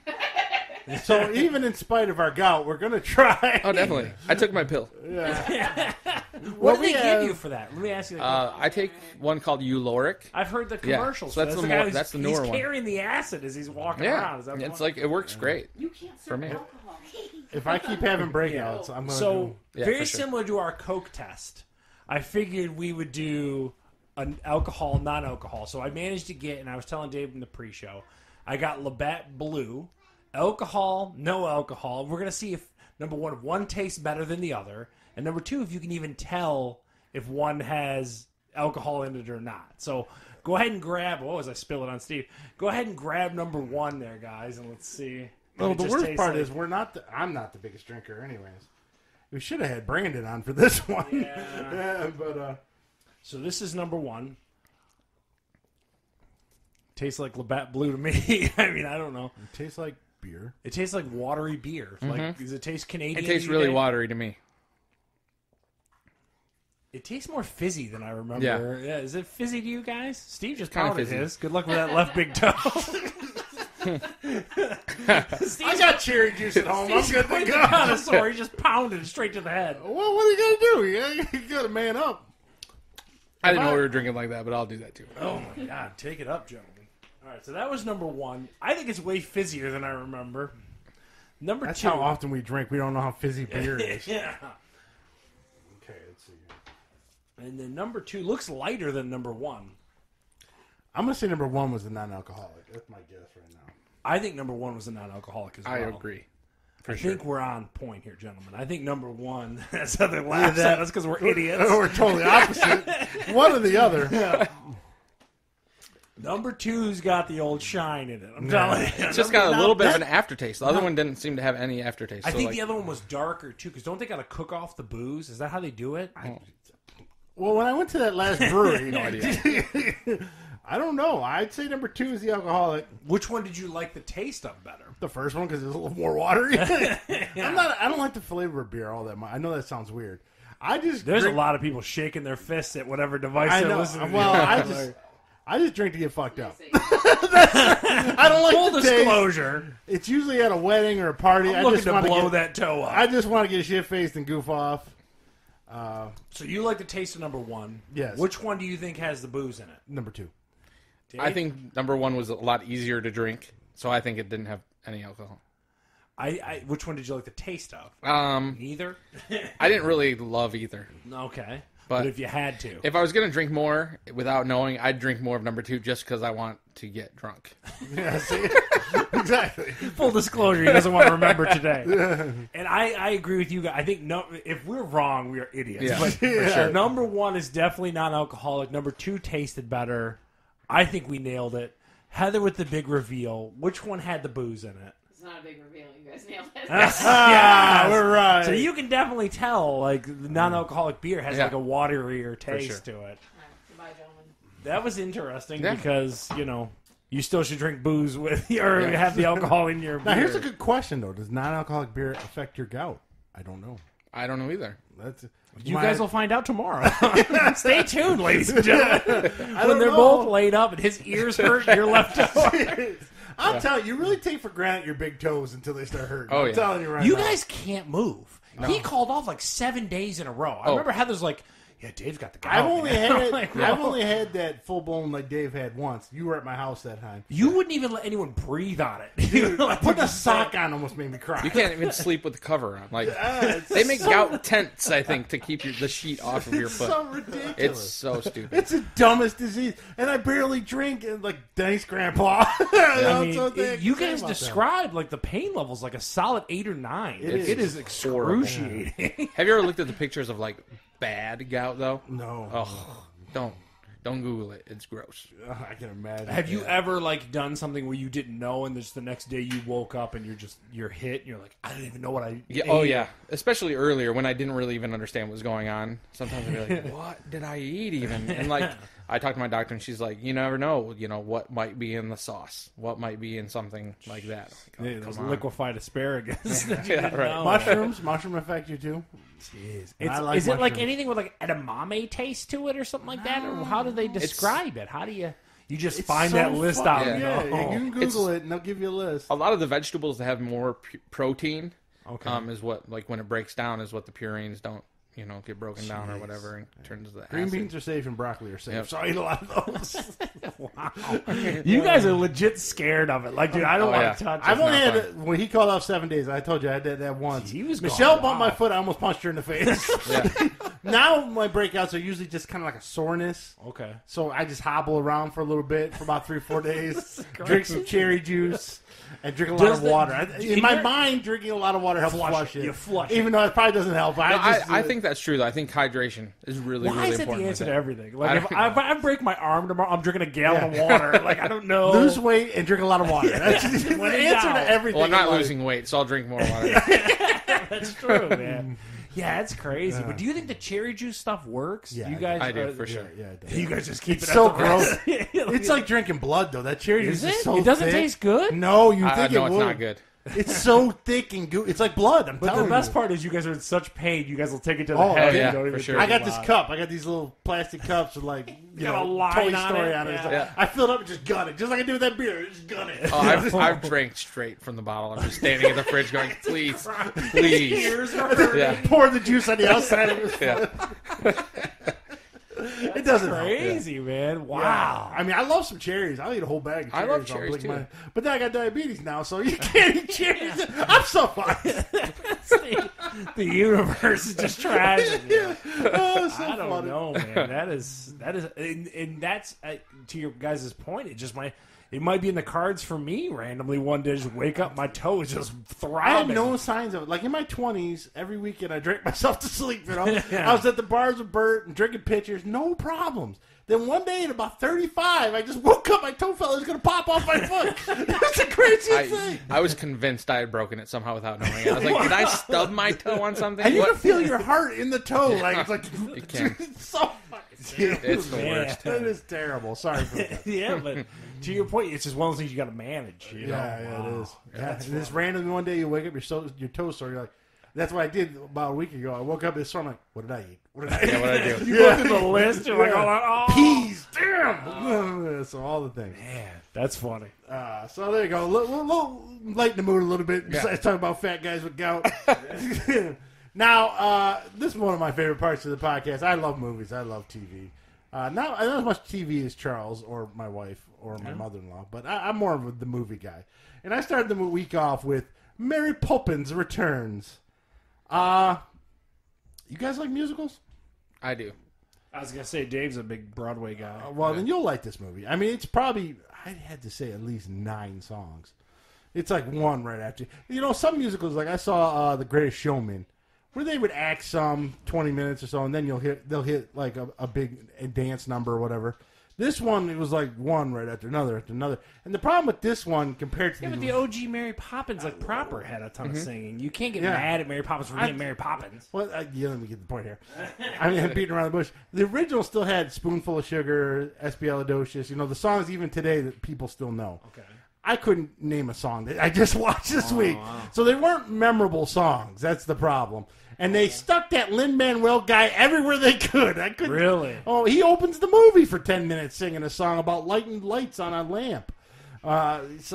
So even in spite of our gout, we're gonna try. Oh, definitely. I took my pill. What do we they give have- you for that? Let me ask you. That I take one called Uloric. I've heard the yeah. commercials. So that's for the guy more- who's- that's the newer he's one. carrying the acid as he's walking around. Is that the It's one? like it works great. You can't For serve me. alcohol. If I keep having breakouts, I'm gonna. So Yeah, very for sure. similar to our Coke test. I figured we would do an alcohol, non-alcohol. So I managed to get, and I was telling Dave in the pre-show, I got Labatt Blue, alcohol, no alcohol. We're gonna see if number one tastes better than the other, and number two, if you can even tell if one has alcohol in it or not. So go ahead and grab. Oh, as I spill it on Steve, go ahead and grab number one there, guys, and let's see. Well, It the just worst tastes part like- is I'm not the biggest drinker, anyways. We should have had Brandon on for this one. Yeah. But So this is number 1. Tastes like Labatt Blue to me. I mean, I don't know. it tastes like beer. It tastes like watery beer. Like, does it taste Canadian? It tastes really watery to me. It tastes more fizzy than I remember. Yeah. Is it fizzy to you guys? Steve just Kinda pounded fizzy. his. Good luck with that left big toe. I got cherry juice at home. I'm good to go. Connoisseur. He just pounded it straight to the head. Well, what are you gonna do? You gotta man up. I didn't know we were drinking like that, but I'll do that too. Oh my God! Take it up, gentlemen. All right, so that was number 1. I think it's way fizzier than I remember. Number That's 2. how often we drink. We don't know how fizzy beer is. Yeah. Okay, let's see. And then number 2 looks lighter than number 1. I'm gonna say number 1 was the non-alcoholic. That's my guess right now. I think number 1 was a non-alcoholic as well. I agree. I think we're on point here, gentlemen. I think number 1. That's how they laugh at us because we're idiots. We're totally opposite. One or the other. Number 2's got the old shine in it. I'm telling you. It's just got a little bit of an aftertaste. The other one didn't seem to have any aftertaste. I so think like, the other one was darker too, because don't they got to cook off the booze? Is that how they do it? Well, when I went to that last brewery, no idea. I don't know. I'd say number 2 is the alcoholic. Which one did you like the taste of better? The first one because it's a little more watery. I don't like the flavor of beer all that much. I know that sounds weird. There's a lot of people shaking their fists at whatever device I they're know. listening Well, to. I just drink to get fucked up. I don't like Full the taste. disclosure. It's usually at a wedding or a party. I'm I looking just to want blow get, that toe up. I just want to get shit faced and goof off. So you like the taste of number 1. Yes. Which one do you think has the booze in it? Number 2. Dave? I think number 1 was a lot easier to drink, so I think it didn't have any alcohol. Which one did you like the taste of? I Neither? didn't really love either. Okay. But But if you had to. If I was gonna drink more without knowing, I'd drink more of number 2 just because I want to get drunk. Yeah, see? Exactly. Full disclosure, he doesn't want to remember today. And I agree with you guys. I think if we're wrong, we are idiots. Yeah, But for sure. number 1 is definitely non-alcoholic. Number 2 tasted better. I think we nailed it. Heather with the big reveal. Which one had the booze in it? It's not a big reveal. You guys nailed it. Yeah, we're right. So you can definitely tell, like, the non-alcoholic beer has, Yeah. like, a waterier taste sure. to it. All right, goodbye, gentlemen. That was interesting Yeah. because, you still should drink booze with, or have the alcohol in your beer. Now, here's a good question, though. Does non-alcoholic beer affect your gout? I don't know. I don't know either. You guys will find out tomorrow. Stay tuned, ladies and gentlemen. When don't they're know. both laid up and his ears hurt, you're left over. I'm telling you, you really take for granted your big toes until they start hurting. Oh, I'm yeah. telling you right You now. guys can't move. He called off like 7 days in a row. I remember Heather's like, yeah, Dave's got the gout. I've only man." had I'm like, I've "Whoa." only had that full blown like Dave had once. You were at my house that time. You wouldn't even let anyone breathe on it. Dude, putting a sock on almost made me cry. You can't even sleep with the cover on. Like It's they make so, gout tents, I think, to keep the sheet off of your it's foot. so ridiculous. It's so stupid. It's the dumbest disease, and I barely drink. And like, thanks, Grandpa. I mean, you guys described like the pain levels like a solid 8 or 9. It is excruciating. Have you ever looked at the pictures of like bad gout though? No, Oh, don't Google it. It's gross. I can imagine. Have you ever like done something where you didn't know, and just the next day you woke up and you're hit, and you're like, I don't even know what I Yeah. ate. Oh yeah. Especially earlier when I didn't really even understand what was going on. Sometimes I'd be like, "What did I eat even?" And like, I talked to my doctor, and she's like, "You never know. What might be in the sauce? What might be in something like that?" Like, Yeah, those come on. liquefied asparagus. that you Yeah, didn't right. know. Mushroom affect you too? Jeez. I like Is it like mushrooms. anything with like edamame taste to it or something like that? Or how do they describe it? How do you just find so that list fun. out? Yeah. and Yeah, go, you can Google it, and they'll give you a list. A lot of the vegetables that have more protein, Okay. is what like when it breaks down is what the purines don't get broken down or whatever and turns to the Green acid. beans are safe and broccoli are safe. Yep. So I eat a lot of those. Wow. You guys are legit scared of it. Like, dude, I don't Oh, want yeah. to touch I've it. only not had when he called off 7 days. I told you I had that once. He was Michelle gone bumped my wild. foot. I almost punched her in the face. Yeah. Now my breakouts are usually just kind of like a soreness. Okay. So I just hobble around for a little bit for about 3 or 4 days. Drink some cherry juice and drink a lot Does of the- water. in In my your- mind, drinking a lot of water helps Flush flush it. it. You flush Even though it probably doesn't help. No, I think that's true though. I think hydration is really, Why really is that important. the answer with to it. everything? Like, I if don't I break my arm tomorrow, I'm drinking a gallon of water. Like, I don't know. lose weight and drink a lot of water. That's the When in answer doubt. to everything. Well, I'm not in life. losing weight, so I'll drink more water. That's true, man. Yeah, it's crazy. But do you think the cherry juice stuff works? Yeah, you guys, I do, for sure. Yeah, it does. You guys just keep It's it so at the rest. gross. It's like drinking blood, though. That cherry juice Is is it? so It doesn't thick. taste good? No, you I think know it it's would. not good. It's so thick and it's like blood. I'm But telling the best you. part is you guys are in such pain. You guys will take it to the Oh, head. yeah, You don't for even sure. think I got this about it. cup. I got these little plastic cups with like Got a line Toy on Story it. on it. Yeah. Yeah. I filled up and just gun it, just like I do with that beer. Just gun it. Oh, I've drank straight from the bottle. I'm just standing in the fridge going, please, please. Ears are hurting. Yeah. Pour the juice on the outside of it. Yeah. It doesn't help. Crazy, man. Yeah. Wow. I mean, I love some cherries. I'll eat a whole bag of I cherries. love I'll cherries, blink too. But then I got diabetes now, so you can't eat cherries. I'm so fine. The universe is just trashing you. Oh, so I don't funny. know, man. That is, and that's to your guys' point. It might be in the cards for me randomly one day. Just wake up, my toe is just I had throbbing. no signs of it. Like in my 20s, every weekend I drank myself to sleep. You know, I was at the bars with Bert and drinking pitchers, no problems. Then one day at about 35, I just woke up. My toe felt like it was going to pop off my foot. That's the craziest thing. I was convinced I had broken it somehow without knowing it. I was like, did I stub my toe on something? And you What? can feel your heart in the toe. Like it's like You can. it's so fucking It's the Man. worst. That is terrible. Sorry for that. Yeah, but to your point, it's just one of those things you got to manage. You know? Yeah, Wow. it is. Yeah, and this randomly one day you wake up, your toes sore. You're like, that's what I did about a week ago. I woke up this sore. I'm like, what did I eat? What did I eat? Yeah, what I do. You look at the list, you're like, oh, Peas. Damn. So all the things. man, that's funny. So there you go. We'll lighten the mood a little bit. Yeah. Besides talking about fat guys with gout. Now, this is one of my favorite parts of the podcast. I love movies. I love TV. Not as much TV as Charles or my wife or my mother-in-law, but I'm more of the movie guy. And I started the week off with Mary Poppins Returns. You guys like musicals? I do. I was gonna say Dave's a big Broadway guy. Well, then you'll like this movie. I mean, it's probably, I had to say, at least 9 songs. It's like one right after. You know, some musicals, like I saw The Greatest Showman, where they would act some 20 minutes or so, and then they'll hit like a big dance number or whatever. This one, it was like one right after another. And the problem with this one compared to Yeah, but the OG Mary Poppins, like proper, had a ton of singing. You can't get Yeah. mad at Mary Poppins for being Mary Poppins. Well, yeah, let me get the point here. I mean, I'm beating around the bush. The original still had Spoonful of Sugar, Espialidocious, you know, the songs even today that people still know. Okay. I couldn't name a song that I just watched this week. So they weren't memorable songs. That's the problem. And they stuck that Lin-Manuel guy everywhere they could. I couldn't. Really? Oh, he opens the movie for 10 minutes singing a song about lighting lights on a lamp. He's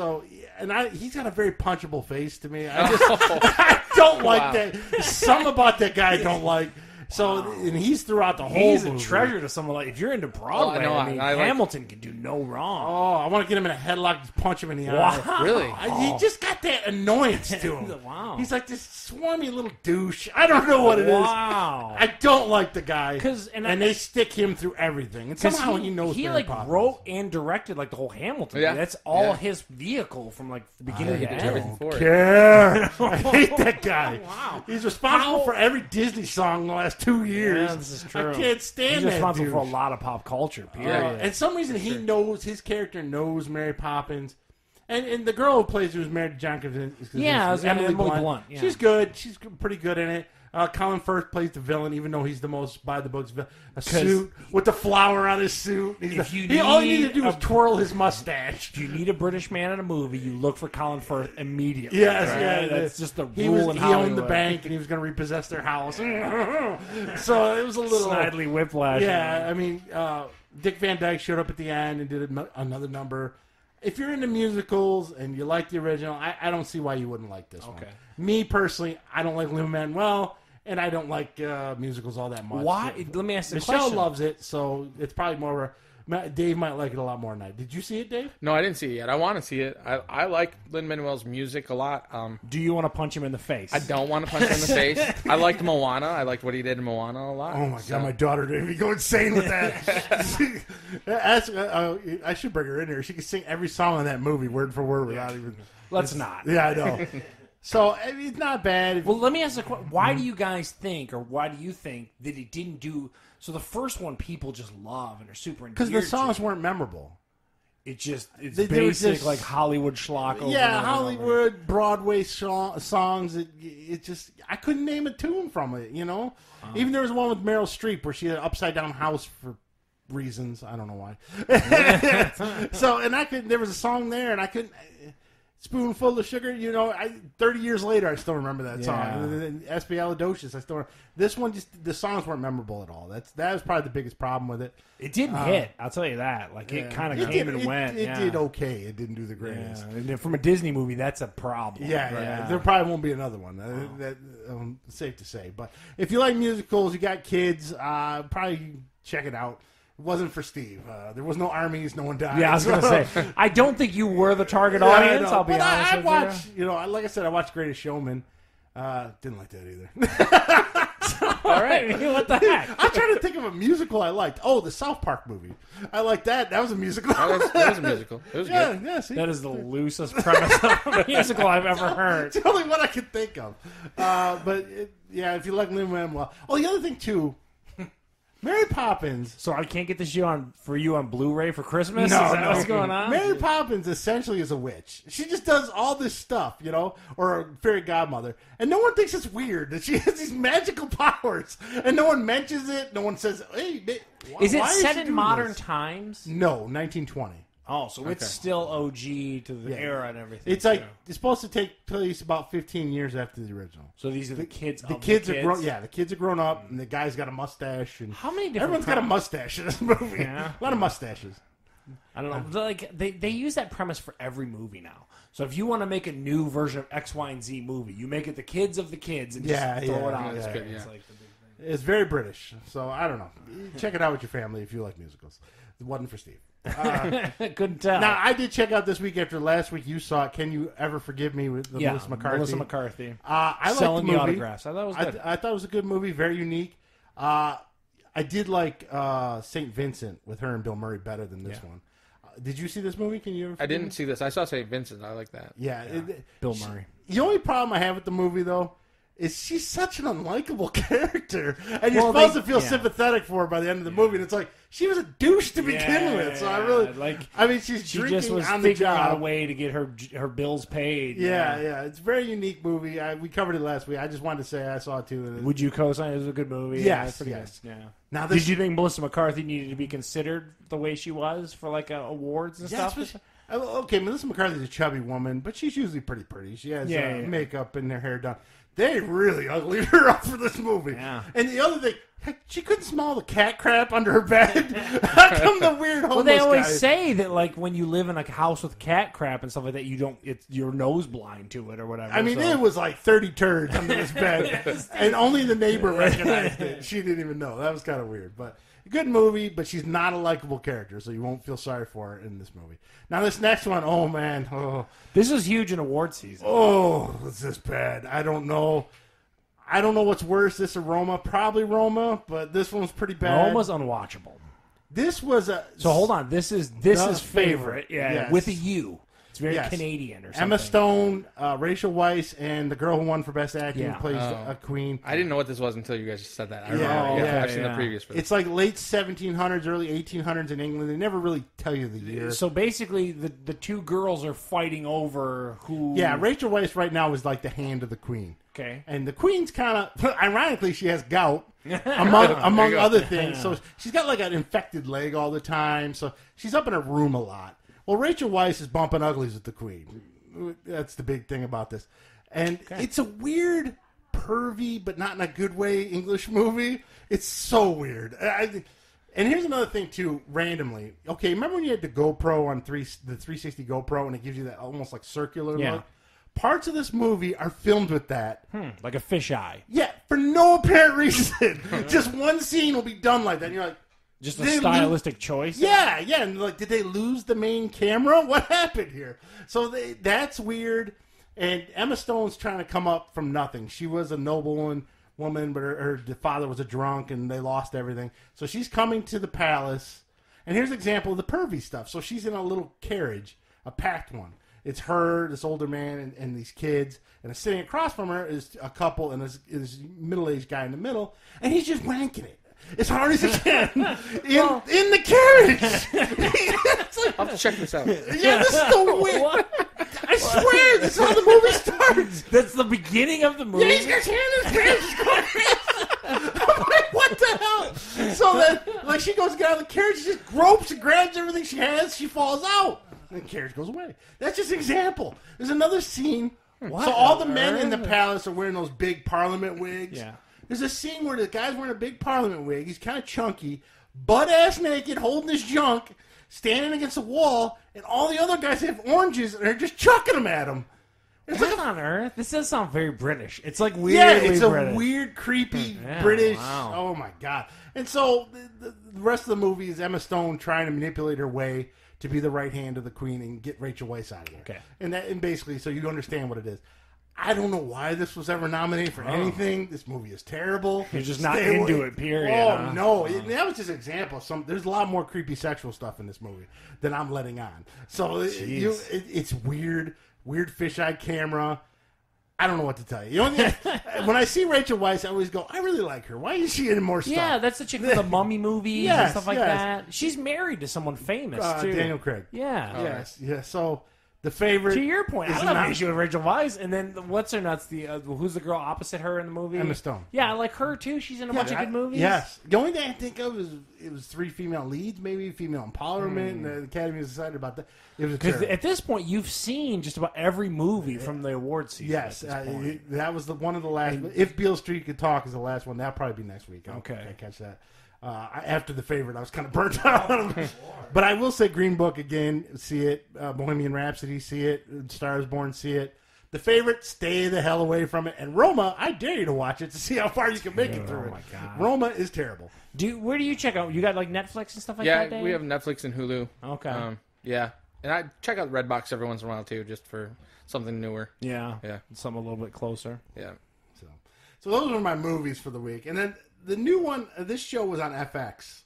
got a very punchable face to me. I don't like that. Something about that guy I don't like. So, and he's throughout the whole He's a movie. treasure to someone like if you're into Broadway. know, I mean, I like- Hamilton can do no wrong. Oh, I want to get him in a headlock, just punch him in the eye. Wow. Really? He just got that annoyance to him. Wow. He's like this swarmy little douche. I don't know what it is. Wow. I don't like the guy. 'Cause- and they stick him through everything. And Because somehow he knows he Mary like Poppins. wrote and directed like the whole Hamilton. Yeah. That's all Yeah. his vehicle from like the beginning He to did end. everything for it. care. I hate that guy. Wow. He's responsible How- for every Disney song in the last 2 years. Yeah, this is true. I can't stand He's that responsible dude. for a lot of pop culture. Period. And some reason he knows, his character knows Mary Poppins. And the girl who plays who was married to John Krasinski, Yeah, I was gonna- Emily Emily Blunt. Blunt, yeah. She's good. She's pretty good in it. Colin Firth plays the villain, even though he's the most by the books villain. A suit with the flower on his suit. All you need to do is twirl his mustache. If you need a British man in a movie, you look for Colin Firth immediately. Yes, right? yeah, That's just the he rule in He Hollywood. owned the bank, and he was going to repossess their house. So it was a little Snidely whiplash. Yeah, I mean, Dick Van Dyke showed up at the end and did another number. If you're into musicals and you like the original, I don't see why you wouldn't like this one. Okay. Me personally, I don't like Lin-Manuel, and I don't like musicals all that much. Why? Let me ask the Michelle question. loves it, so it's probably more. Dave might like it a lot more than I. Did you see it, Dave? No, I didn't see it yet. I want to see it. I like Lin-Manuel's music a lot. Do you want to punch him in the face? I don't want to punch him in the face. I liked Moana. I liked what he did in Moana a lot. Oh my So- god, my daughter did go insane with that. I should bring her in here. She can sing every song in that movie word for word without even. Let's not. Yeah, I know. So I mean, it's not bad. Well, let me ask a question. Why do you guys think, or why do you think that it didn't do? So the first one, people just love and are super Because endeared the songs to. weren't memorable. it's They were basic just- like Hollywood schlock. Over and Yeah, over Hollywood, Broadway songs. It just, I couldn't name a tune from it, you know? Even there was one with Meryl Streep where she had an upside down house for reasons. I don't know why. So, and there was a song there, and I couldn't. Spoonful of Sugar, 30 years later, I still remember that song. And then Espialidocious, I still. This one, the songs weren't memorable at all. That was probably the biggest problem with it. It didn't hit. I'll tell you that. Like it kind of came and went. It did okay. It didn't do the greatest. Yeah. And from a Disney movie, that's a problem. Yeah. There probably won't be another one. That safe to say. But if you like musicals, you got kids, probably check it out. It wasn't for Steve. There was no armies. No one died. Yeah, I was going to say. I don't think you were the target audience. I'll be honest I with watched, like I said, I watched Greatest Showman. Didn't like that either. All right. What the heck? I'm trying to think of a musical I liked. Oh, the South Park movie. I liked that. That was a musical. That was a musical. It was good. Yeah, see? That is the loosest premise of a musical I've ever heard. It's the only one I could think of. But, if you like Lin-Manuel. Oh, the other thing, too. Mary Poppins. So I can't get this for you on Blu-ray for Christmas? Is that what's going on? Mary Poppins essentially is a witch. She just does all this stuff, or a fairy godmother. And no one thinks it's weird that she has these magical powers. And no one mentions it. No one says, hey, is it why set she in doing modern this? times? No, 1920. Oh, so it's still OG to the era and everything. It's like it's supposed to take place about 15 years after the original. So these are the kids. The kids are grown. Yeah, the kids are grown up, and the guy's got a mustache. And how many different? Everyone's got a mustache in this movie. Yeah. A lot of mustaches. I don't know. Like they use that premise for every movie now. So if you want to make a new version of X, Y, and Z movie, you make it the kids of the kids and just throw it out there. It's like the big thing. It's very British. So I don't know. Check it out with your family if you like musicals. It wasn't for Steve. Couldn't tell. Now, I did check out this week after last week you saw it. Can You Ever Forgive Me with Melissa McCarthy? Melissa McCarthy. I liked Selling the movie. autographs. I thought it was good. I thought it was a good movie, very unique. I did like St. Vincent with her and Bill Murray better than this one. Did you see this movie? Can you ever I didn't see this. I saw St. Vincent. I like that. Yeah. Bill Murray. The only problem I have with the movie, though, is she's such an unlikable character. And you're supposed to feel sympathetic for her by the end of the movie. And it's like, she was a douche to begin with. So she's she drinking just was on the figuring out a job. way to get her bills paid. Yeah. It's a very unique movie. We covered it last week. I just wanted to say I saw it too. Would you co-sign it was a good movie? Yes, pretty yes. good. Yeah. Now Did you think Melissa McCarthy needed to be considered the way she was for like awards and stuff? Okay, Melissa McCarthy's a chubby woman, but she's usually pretty pretty. She has makeup and her hair done. They really uglied her up for this movie. Yeah. And the other thing, she couldn't smell the cat crap under her bed. How come the weird homeless Well, they always guy? say that like when you live in a house with cat crap and stuff like that, you're nose blind to it or whatever. I mean, it was like 30 turds under this bed, and only the neighbor recognized it. She didn't even know. That was kind of weird, but good movie. But she's not a likable character, so you won't feel sorry for her in this movie. Now, this next one, oh man, this was huge in award season. Oh, is this bad? I don't know. I don't know what's worse, this or Roma. Probably Roma, but this one's pretty bad. Roma's unwatchable. This was a... So hold on. This is favorite. Yeah, yes. with a U. It's very Yes. Canadian or something. Emma Stone, Rachel Weisz, and the girl who won for Best Acting plays a queen. I didn't know what this was until you guys just said that. I Yeah, remember. yeah, I've seen the previews for this. It's like late 1700s, early 1800s in England. They never really tell you the year. So basically, the two girls are fighting over who... Yeah, Rachel Weisz right now is like the hand of the queen. Okay. And the queen's kind of... Ironically, she has gout, among other things. So she's got like an infected leg all the time. So she's up in her room a lot. Well, Rachel Weisz is bumping uglies with the queen. That's the big thing about this. And it's a weird, pervy, but not in a good way, English movie. It's so weird. And here's another thing, too, randomly. Okay, remember when you had the GoPro on the 360 GoPro, and it gives you that almost like circular look? Parts of this movie are filmed with that. Like a fisheye. Yeah, for no apparent reason. Just one scene will be done like that. And you're like, just a stylistic choice? Yeah. And like, did they lose the main camera? What happened here? So that's weird. And Emma Stone's trying to come up from nothing. She was a noble woman, but her father was a drunk, and they lost everything. So she's coming to the palace. And here's an example of the pervy stuff. So she's in a little carriage, a packed one. It's her, this older man, and these kids. And sitting across from her is a couple and this middle-aged guy in the middle. And he's just wanking it. as hard as he can in the carriage. It's like, I'll have to check this out. yeah, this is the way. I swear, this is how the movie starts. That's the beginning of the movie. Yeah, he's got his hand in his pants. He's going crazy. I'm like, what the hell? So then, like, she goes to get out of the carriage, she just gropes and grabs everything she has, she falls out. And the carriage goes away. That's just an example. There's another scene. What So all the men in the palace are wearing those big parliament wigs. Yeah. There's a scene where the guy's wearing a big parliament wig. He's kind of chunky, butt-ass naked, holding his junk, standing against the wall, and all the other guys have oranges, and they're just chucking them at him. It's What like on earth? This does sound very British. It's like weirdly yeah, it's a British. weird, creepy Yeah, British. wow. Oh my god! And so the rest of the movie is Emma Stone trying to manipulate her way to be the right hand of the Queen and get Rachel Weisz out of there. Okay. And basically, so you understand what it is. I don't know why this was ever nominated for anything. This movie is terrible. You're just not Stay into away. it, period, Oh huh? no, that was just an example. There's a lot more creepy sexual stuff in this movie than I'm letting on. So it's weird fisheye camera. I don't know what to tell you. The only thing, when I see Rachel Weisz, I always go, I really like her. Why is she in more stuff? Yeah, that's the chick from the Mummy movies and Yes, stuff like yes. that. She's married to someone famous too. Daniel Craig. Yeah. Yes, yes. So the favorite. To your point, I is don't have not- an issue with Rachel Weisz, and then what's her nuts? Who's the girl opposite her in the movie? Emma Stone. Yeah, I like her too. She's in a bunch of good movies. Yes. The only thing I think of is it was 3 female leads, maybe female empowerment, and the Academy was excited about that. It was Because terrible. at this point, you've seen just about every movie from the awards season. Yes, at this point. that was one of the last. If Beale Street Could Talk is the last one, that'll probably be next week. Okay. I catch that. After the favorite, I was kind of burnt out on him. But I will say Green Book again, see it. Bohemian Rhapsody, see it. Star is Born, see it. The favorite, stay the hell away from it. And Roma, I dare you to watch it to see how far you can make it through my it. God. Roma is terrible. Where do you check out? You got like Netflix and stuff like Yeah, that, Dave? we have Netflix and Hulu. Okay. Yeah, and I check out Redbox every once in a while too, just for something newer. Yeah. Yeah. Something a little bit closer. Yeah. So those were my movies for the week. And then the new one, this show was on FX.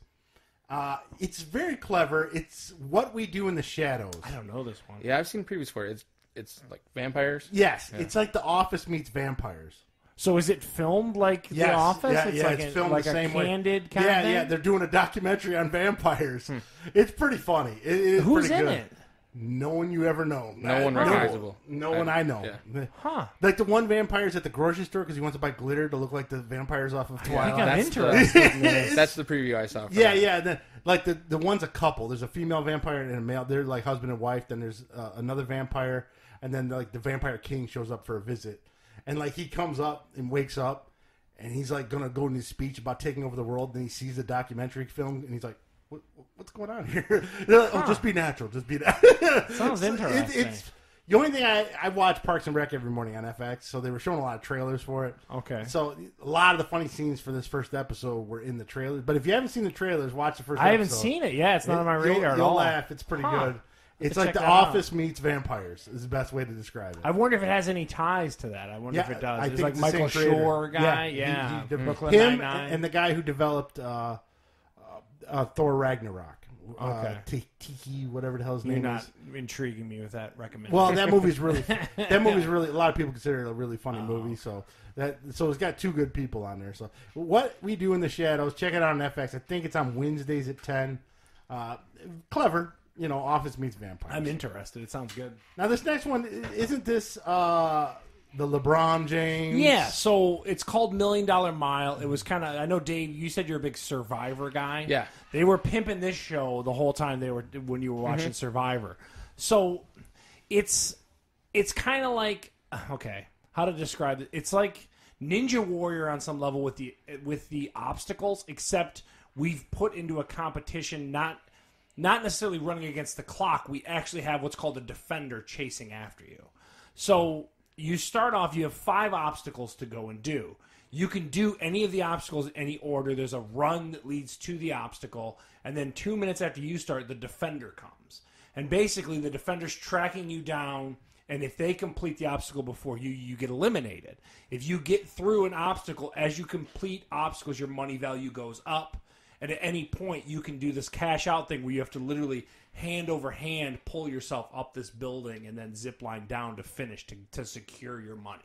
It's very clever. It's What We Do in the Shadows. I don't know this one. Yeah, I've seen previews for it. It's like vampires. Yes, it's like The Office meets vampires. So is it filmed like Yes, The Office? yeah, It's yeah, like it's a, filmed like the same a way. candid kind Yeah, of thing? yeah, they're doing a documentary on vampires. It's pretty funny. It is Who's pretty in good. it? No one you ever know. No one recognizable. No one I know. Yeah. Huh. Like the one vampire's at the grocery store because he wants to buy glitter to look like the vampires off of I think Twilight. I'm That's interested in this. That's the preview I saw. For Yeah, that. yeah. Then, like the one's a couple. There's a female vampire and a male. They're like husband and wife. Then there's another vampire, and then like the vampire king shows up for a visit, and like he comes up and wakes up, and he's like gonna go in his speech about taking over the world. Then he sees the documentary film, and he's like, "What's going on here?" They're like, "Oh, just be natural. Just be natural." Sounds interesting. It's the only thing I watch Parks and Rec every morning on FX, so they were showing a lot of trailers for it. Okay. So a lot of the funny scenes for this first episode were in the trailers. But if you haven't seen the trailers, watch the first. I haven't episode. seen it. Yeah, it's not on my radar at You'll all. laugh. It's pretty Huh. good. It's to like check The that out. Office meets vampires. Is the best way to describe it. I wonder if it has any ties to that. I wonder if it does. I There's think like it's the Michael same creator. Shore guy. He- Yeah. he- Brooklyn him Nine-Nine. and the guy who developed Thor Ragnarok. Okay. Tiki, whatever the hell his You're name not is. intriguing me with that recommendation. Well, that movie's really a lot of people consider it a really funny movie. So it's got two good people on there. So What We Do in the Shadows, check it out on FX. I think it's on Wednesdays at 10. Clever, Office meets vampires. I'm interested. It sounds good. Now this next one, isn't this the LeBron James? Yeah, so it's called $1 Million Mile. It was kind of, I know, Dave, you said you're a big Survivor guy. Yeah. They were pimping this show the whole time when you were watching Survivor. So it's kind of like, okay, how to describe it? It's like Ninja Warrior on some level with the obstacles, except we've put into a competition not necessarily running against the clock. We actually have what's called a defender chasing after you. So you start off, you have 5 obstacles to go and do. You can do any of the obstacles in any order. There's a run that leads to the obstacle, and then 2 minutes after you start, the defender comes. And basically, the defender's tracking you down, and if they complete the obstacle before you, you get eliminated. If you get through an obstacle, as you complete obstacles, your money value goes up. And at any point, you can do this cash out thing where you have to literally hand over hand pull yourself up this building and then zip line down to finish to secure your money.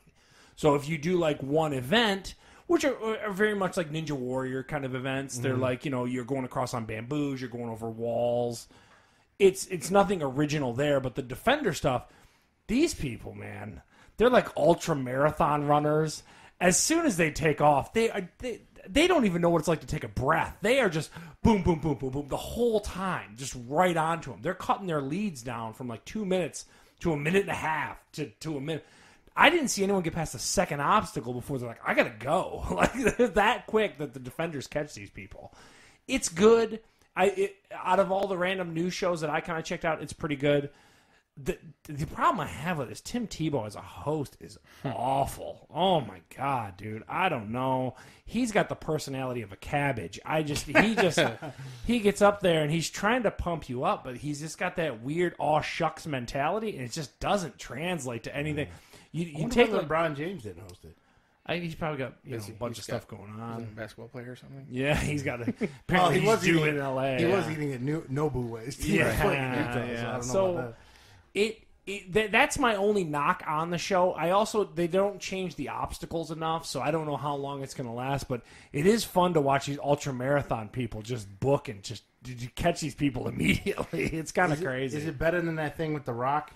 So if you do like one event, which are very much like Ninja Warrior kind of events. They're like, you're going across on bamboos, you're going over walls. It's nothing original there, but the Defender stuff, these people, man, they're like ultra marathon runners. As soon as they take off, they don't even know what it's like to take a breath. They are just boom, boom, boom, boom, boom the whole time, just right onto them. They're cutting their leads down from like 2 minutes to a minute and a half to a minute. I didn't see anyone get past the second obstacle before they're like, I gotta go. Like they're that quick that the Defenders catch these people. It's good. Out of all the random news shows that I kind of checked out, it's pretty good. The problem I have with this, Tim Tebow as a host is awful. Oh my God, dude. I don't know. He's got the personality of a cabbage. He gets up there and he's trying to pump you up, but he's just got that weird aw shucks mentality, and it just doesn't translate to anything. You take LeBron James didn't host it. He's probably got a bunch of stuff going on. A basketball player or something. Yeah, he's got a. Apparently, he was he's due eating, in L.A. He was eating at Nobu Waste. Yeah. So that's my only knock on the show. They don't change the obstacles enough, so I don't know how long it's going to last. But it is fun to watch these ultra marathon people just book and just did you catch these people immediately? It's kind of crazy. Is it better than that thing with The Rock?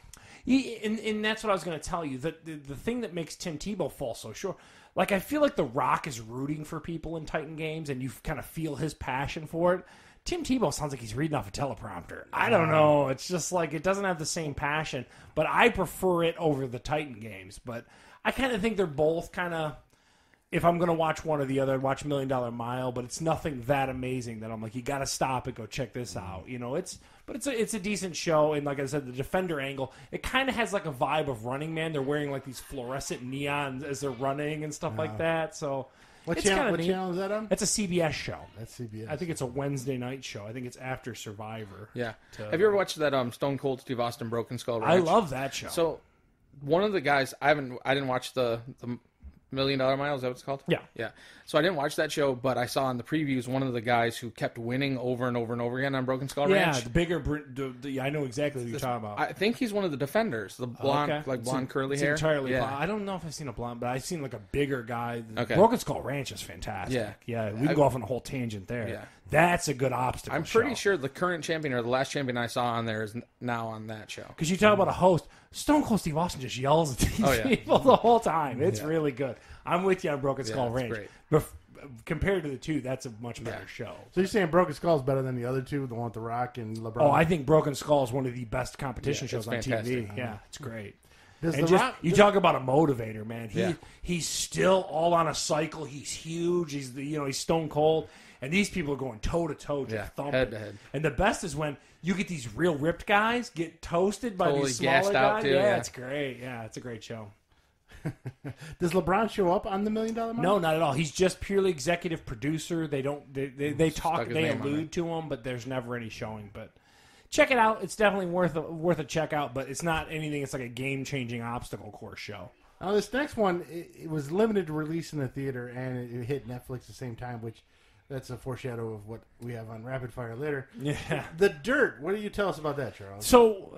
And that's what I was going to tell you. The thing that makes Tim Tebow fall so short, like I feel like The Rock is rooting for people in Titan games, and you kind of feel his passion for it. Tim Tebow sounds like he's reading off a teleprompter. I don't know. It's just like it doesn't have the same passion, but I prefer it over the Titan games. But I kind of think they're both kind of, if I'm going to watch one or the other, I'd watch $1 Million Mile, but it's nothing that amazing that I'm like, you got to stop and go check this out. It's a decent show, and like I said, the Defender angle, it kind of has like a vibe of Running Man. They're wearing like these fluorescent neons as they're running and stuff like that. So What channel is that on? It's a CBS show. That's CBS. I think it's a Wednesday night show. I think it's after Survivor. Yeah. Have you ever watched that Stone Cold Steve Austin Broken Skull Ranch? I love that show. So one of the guys, I didn't watch the $1 Million Mile, is that what it's called? Yeah. Yeah. So I didn't watch that show, but I saw in the previews one of the guys who kept winning over and over and over again on Broken Skull Ranch. Yeah, the bigger, I know exactly what you're talking about. I think he's one of the defenders, the blonde, blonde curly hair. Entirely yeah. blonde. I don't know if I've seen a blonde, but I've seen like a bigger guy. Okay. Broken Skull Ranch is fantastic. Yeah, we can go off on a whole tangent there. Yeah. That's a good obstacle. I'm pretty sure the current champion or the last champion I saw on there is now on that show. Because you talk about a host, Stone Cold Steve Austin just yells at these people the whole time. It's really good. I'm with you on Broken Skull Ranch. Great. But compared to the two, that's a much better show. So you're saying Broken Skull is better than the other two, the one with The Rock and LeBron? Oh, I think Broken Skull is one of the best competition shows on fantastic. TV. Yeah, it's great. You talk about a motivator, man. He's still all on a cycle. He's huge. He's stone cold. And these people are going toe to toe, just thumping. Head to head. And the best is when you get these real ripped guys get toasted by Totally these smaller gassed guys. out too, yeah. It's great. Yeah, it's a great show. Does LeBron show up on the $1 Million Mile? No, not at all. He's just purely executive producer. They don't. They talk. They allude to him, but there's never any showing. But check it out. It's definitely worth a check out. But it's not anything. It's like a game changing obstacle course show. Now this next one, it was limited release in the theater, and it hit Netflix at the same time, which that's a foreshadow of what we have on Rapid Fire later. Yeah. The Dirt. What do you tell us about that, Charles? So,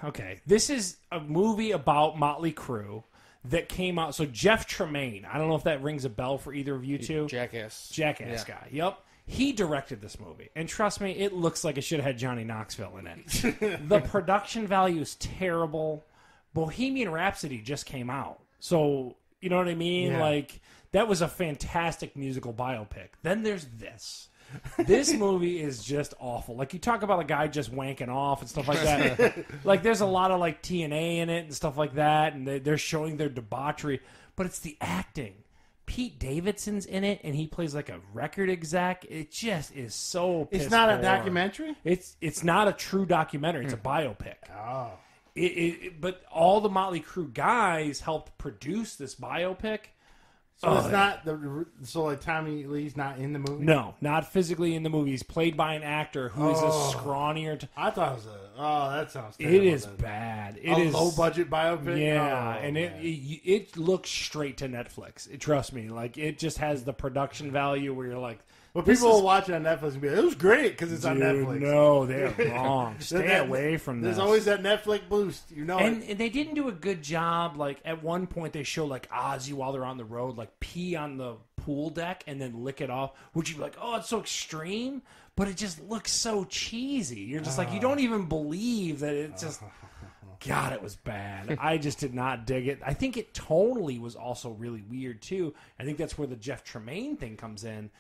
okay, this is a movie about Motley Crue that came out. So Jeff Tremaine, I don't know if that rings a bell for either of you two. Jackass Guy. Yep. He directed this movie. And trust me, it looks like it should have had Johnny Knoxville in it. The production value is terrible. Bohemian Rhapsody just came out. So, you know what I mean? Yeah. Like, that was a fantastic musical biopic. Then there's this. This movie is just awful. Like, you talk about a guy just wanking off and stuff like that. Like, there's a lot of, like, TNA in it and stuff like that, and they're showing their debauchery. But it's the acting. Pete Davidson's in it, and he plays, like, a record exec. It just is so piss It's not a poor. documentary? It's not a true documentary. It's a biopic. Oh. But all the Motley Crue guys helped produce this biopic. So it's not like Tommy Lee's not in the movie? No, not physically in the movie. He's played by an actor who is a scrawnier. I thought it was that sounds terrible. It is bad. It is low budget biopic. Yeah, and man. it looks straight to Netflix. Trust me, like it just has the production value where you're like. But people will watch it on Netflix and be like, it was great because it's on Netflix. No, they're wrong. Stay away from this. There's always that Netflix boost, And they didn't do a good job. Like, at one point, they show, like, Ozzy while they're on the road, like, pee on the pool deck and then lick it off, would you be like, oh, it's so extreme? But it just looks so cheesy. You're just like, you don't even believe that it's just... God, it was bad. I just did not dig it. I think it tonally was also really weird, too. I think that's where the Jeff Tremaine thing comes in.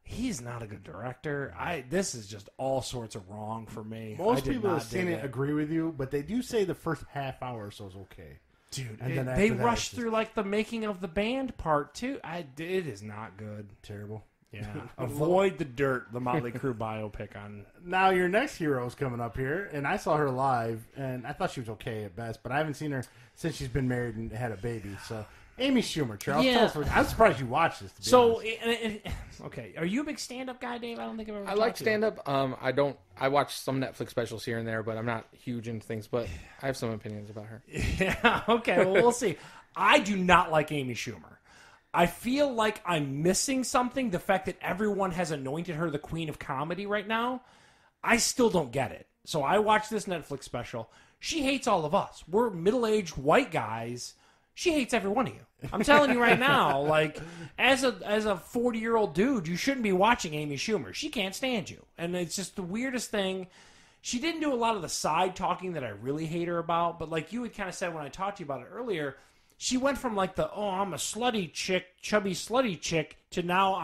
He's not a good director. This is just all sorts of wrong for me. Most people have seen it agree with you, but they do say the first half hour or so is okay. Dude, And they rushed through like the making of the band part, too. It is not good. Terrible. Yeah. Avoid the dirt, the Motley Crue biopic on. Now, your next hero is coming up here, and I saw her live, and I thought she was okay at best, but I haven't seen her since she's been married and had a baby. So, Amy Schumer, Charles, tell us I'm surprised you watched this. To be honest. Okay, are you a big stand-up guy, Dave? I don't think I've ever. I like stand-up. I watch some Netflix specials here and there, but I'm not huge into things. But I have some opinions about her. Yeah. Okay. Well, we'll see. I do not like Amy Schumer. I feel like I'm missing something. The fact that everyone has anointed her the queen of comedy right now, I still don't get it. So I watched this Netflix special. She hates all of us. We're middle-aged white guys. She hates every one of you. I'm telling you right now, like, as a 40-year-old dude, you shouldn't be watching Amy Schumer. She can't stand you. And it's just the weirdest thing. She didn't do a lot of the side talking that I really hate her about, but like you had kind of said when I talked to you about it earlier, she went from like I'm a slutty chick, chubby slutty chick, to now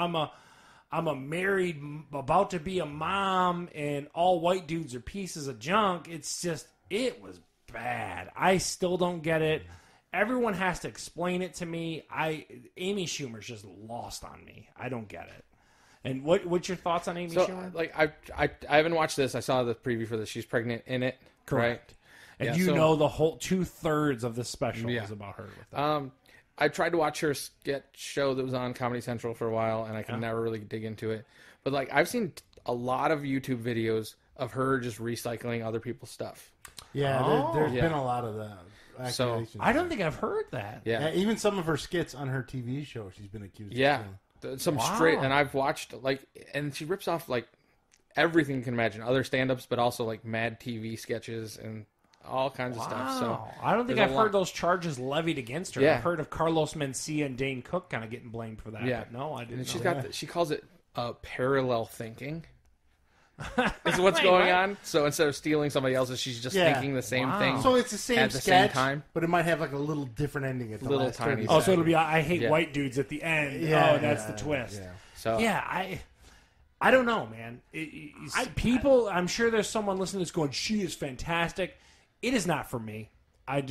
I'm a married, about to be a mom, and all white dudes are pieces of junk. It's just, it was bad. I still don't get it. Everyone has to explain it to me. Amy Schumer's just lost on me. I don't get it. And what's your thoughts on Amy Schumer? Like I haven't watched this. I saw the preview for this. She's pregnant in it, correct? Right? And know the whole 2/3 of the special is about her. With that. I tried to watch her sketch show that was on Comedy Central for a while, and I could never really dig into it. But like I've seen a lot of YouTube videos of her just recycling other people's stuff. Yeah, there's been a lot of that. So I don't think I've heard that. Yeah, even some of her skits on her TV show, she's been accused. Yeah, of some straight, and I've watched and she rips off like everything you can imagine, other stand-ups, but also like Mad TV sketches and all kinds of stuff. So I don't think I've heard those charges levied against her. Yeah. I've heard of Carlos Mencia and Dane Cook kind of getting blamed for that. Yeah, but no, I didn't. And she's know. got she calls it parallel thinking. Is what's going on. So instead of stealing somebody else's, she's just thinking the same thing. So it's the same at the sketch, same time, but it might have like a little different ending at the little last tiny. 30 Oh, so seconds. it'll be I hate white dudes at the end. Yeah, that's the twist. Yeah. So I don't know, man. I'm sure there's someone listening that's going, she is fantastic. It is not for me. I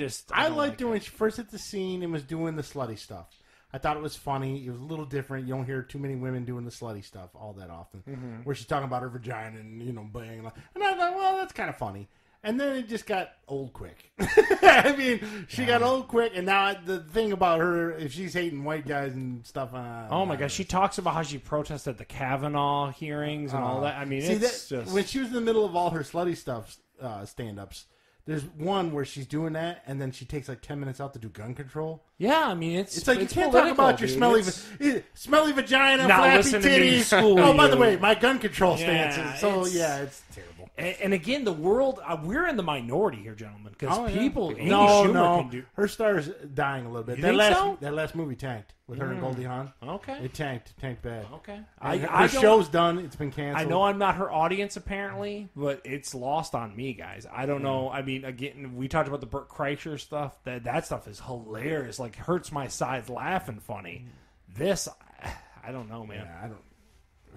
liked it when she first hit the scene and was doing the slutty stuff. I thought it was funny. It was a little different. You don't hear too many women doing the slutty stuff all that often. Mm-hmm. Where she's talking about her vagina and, bang. And I thought, well, that's kind of funny. And then it just got old quick. I mean, she got old quick. And now the thing about her, if she's hating white guys and stuff. Oh, my gosh. She talks about how she protested the Kavanaugh hearings and all that. I mean, it's just... When she was in the middle of all her slutty stuff stand-ups, there's one where she's doing that, and then she takes like 10 minutes out to do gun control. Yeah, I mean, it's like you can't talk about your smelly vagina, not flappy listen to me in titties. school. Oh, by the way, my gun control stances. So it's terrible. And again, the world, we're in the minority here, gentlemen, because Amy no, Schumer can do. Her star's dying a little bit. You think so? That last movie tanked with her and Goldie Hawn. Okay. It tanked bad. Okay. Her show's done. It's been canceled. I know I'm not her audience, apparently, but it's lost on me, guys. I don't know. I mean, again, we talked about the Burt Kreischer stuff. That stuff is hilarious. Like, hurts my sides laughing funny. This, I don't know, man. Yeah,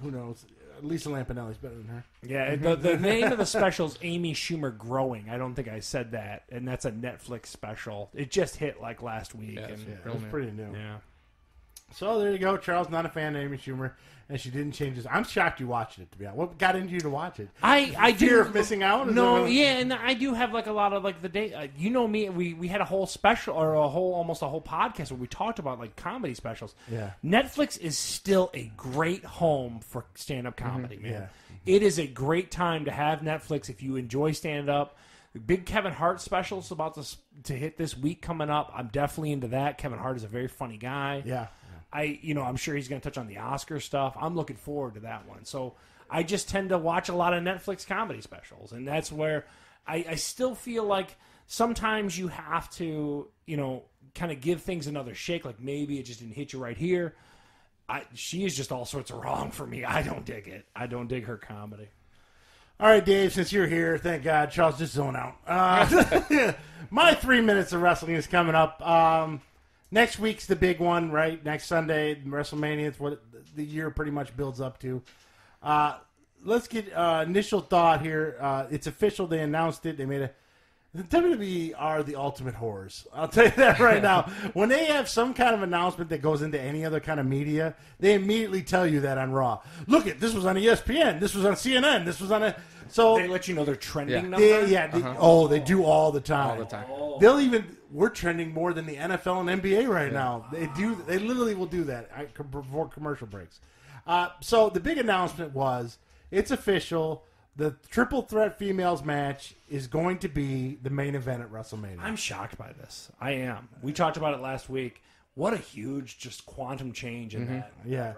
who knows? Lisa Lampanelli's better than her. Yeah, the name of the special is Amy Schumer Growing. I don't think I said that, and that's a Netflix special. It just hit like last week. It was pretty new. Yeah. So there you go. Charles not a fan of Amy Schumer, and she didn't change his. I'm shocked you watched it. To be honest, what got into you to watch it? I Fear do of missing out. And I do have like a lot of like the day. You know me. We had a whole special or almost a whole podcast where we talked about like comedy specials. Yeah. Netflix is still a great home for stand-up comedy, man. Yeah. It is a great time to have Netflix if you enjoy stand-up. The big Kevin Hart special is about to hit this week coming up. I'm definitely into that. Kevin Hart is a very funny guy. Yeah. I'm sure he's going to touch on the Oscar stuff. I'm looking forward to that one. So I just tend to watch a lot of Netflix comedy specials, and that's where I still feel like sometimes you have to, kind of give things another shake. Like maybe it just didn't hit you right here. she is just all sorts of wrong for me. I don't dig it. I don't dig her comedy. All right, Dave, since you're here, thank God, Charles, just zone out. My 3 minutes of wrestling is coming up. Next week's the big one, right? Next Sunday, WrestleMania. It's what the year pretty much builds up to. Let's get initial thought here. It's official. They announced it. They made the WWE are the ultimate whores. I'll tell you that right now. When they have some kind of announcement that goes into any other kind of media, they immediately tell you that on Raw. Look, this was on ESPN. This was on CNN. This was on a... So They let you know their trending number? they do all the time. All the time. They'll even... We're trending more than the NFL and NBA right now. They do. They literally will do that before commercial breaks. So the big announcement was, it's official. The triple threat females match is going to be the main event at WrestleMania. I'm shocked by this. I am. We talked about it last week. What a huge just quantum change in that. Yeah.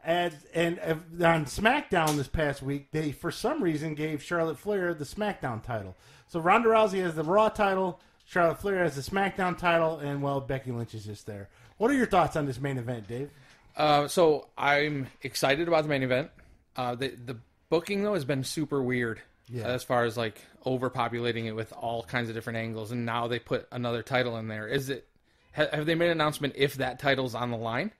Wrestling. And on SmackDown this past week, they for some reason gave Charlotte Flair the SmackDown title. So Ronda Rousey has the Raw title, Charlotte Flair has the SmackDown title, and well, Becky Lynch is just there. What are your thoughts on this main event, Dave? So I'm excited about the main event. The booking, though, has been super weird as far as like overpopulating it with all kinds of different angles, and now they put another title in there. Have they made an announcement if that title's on the line?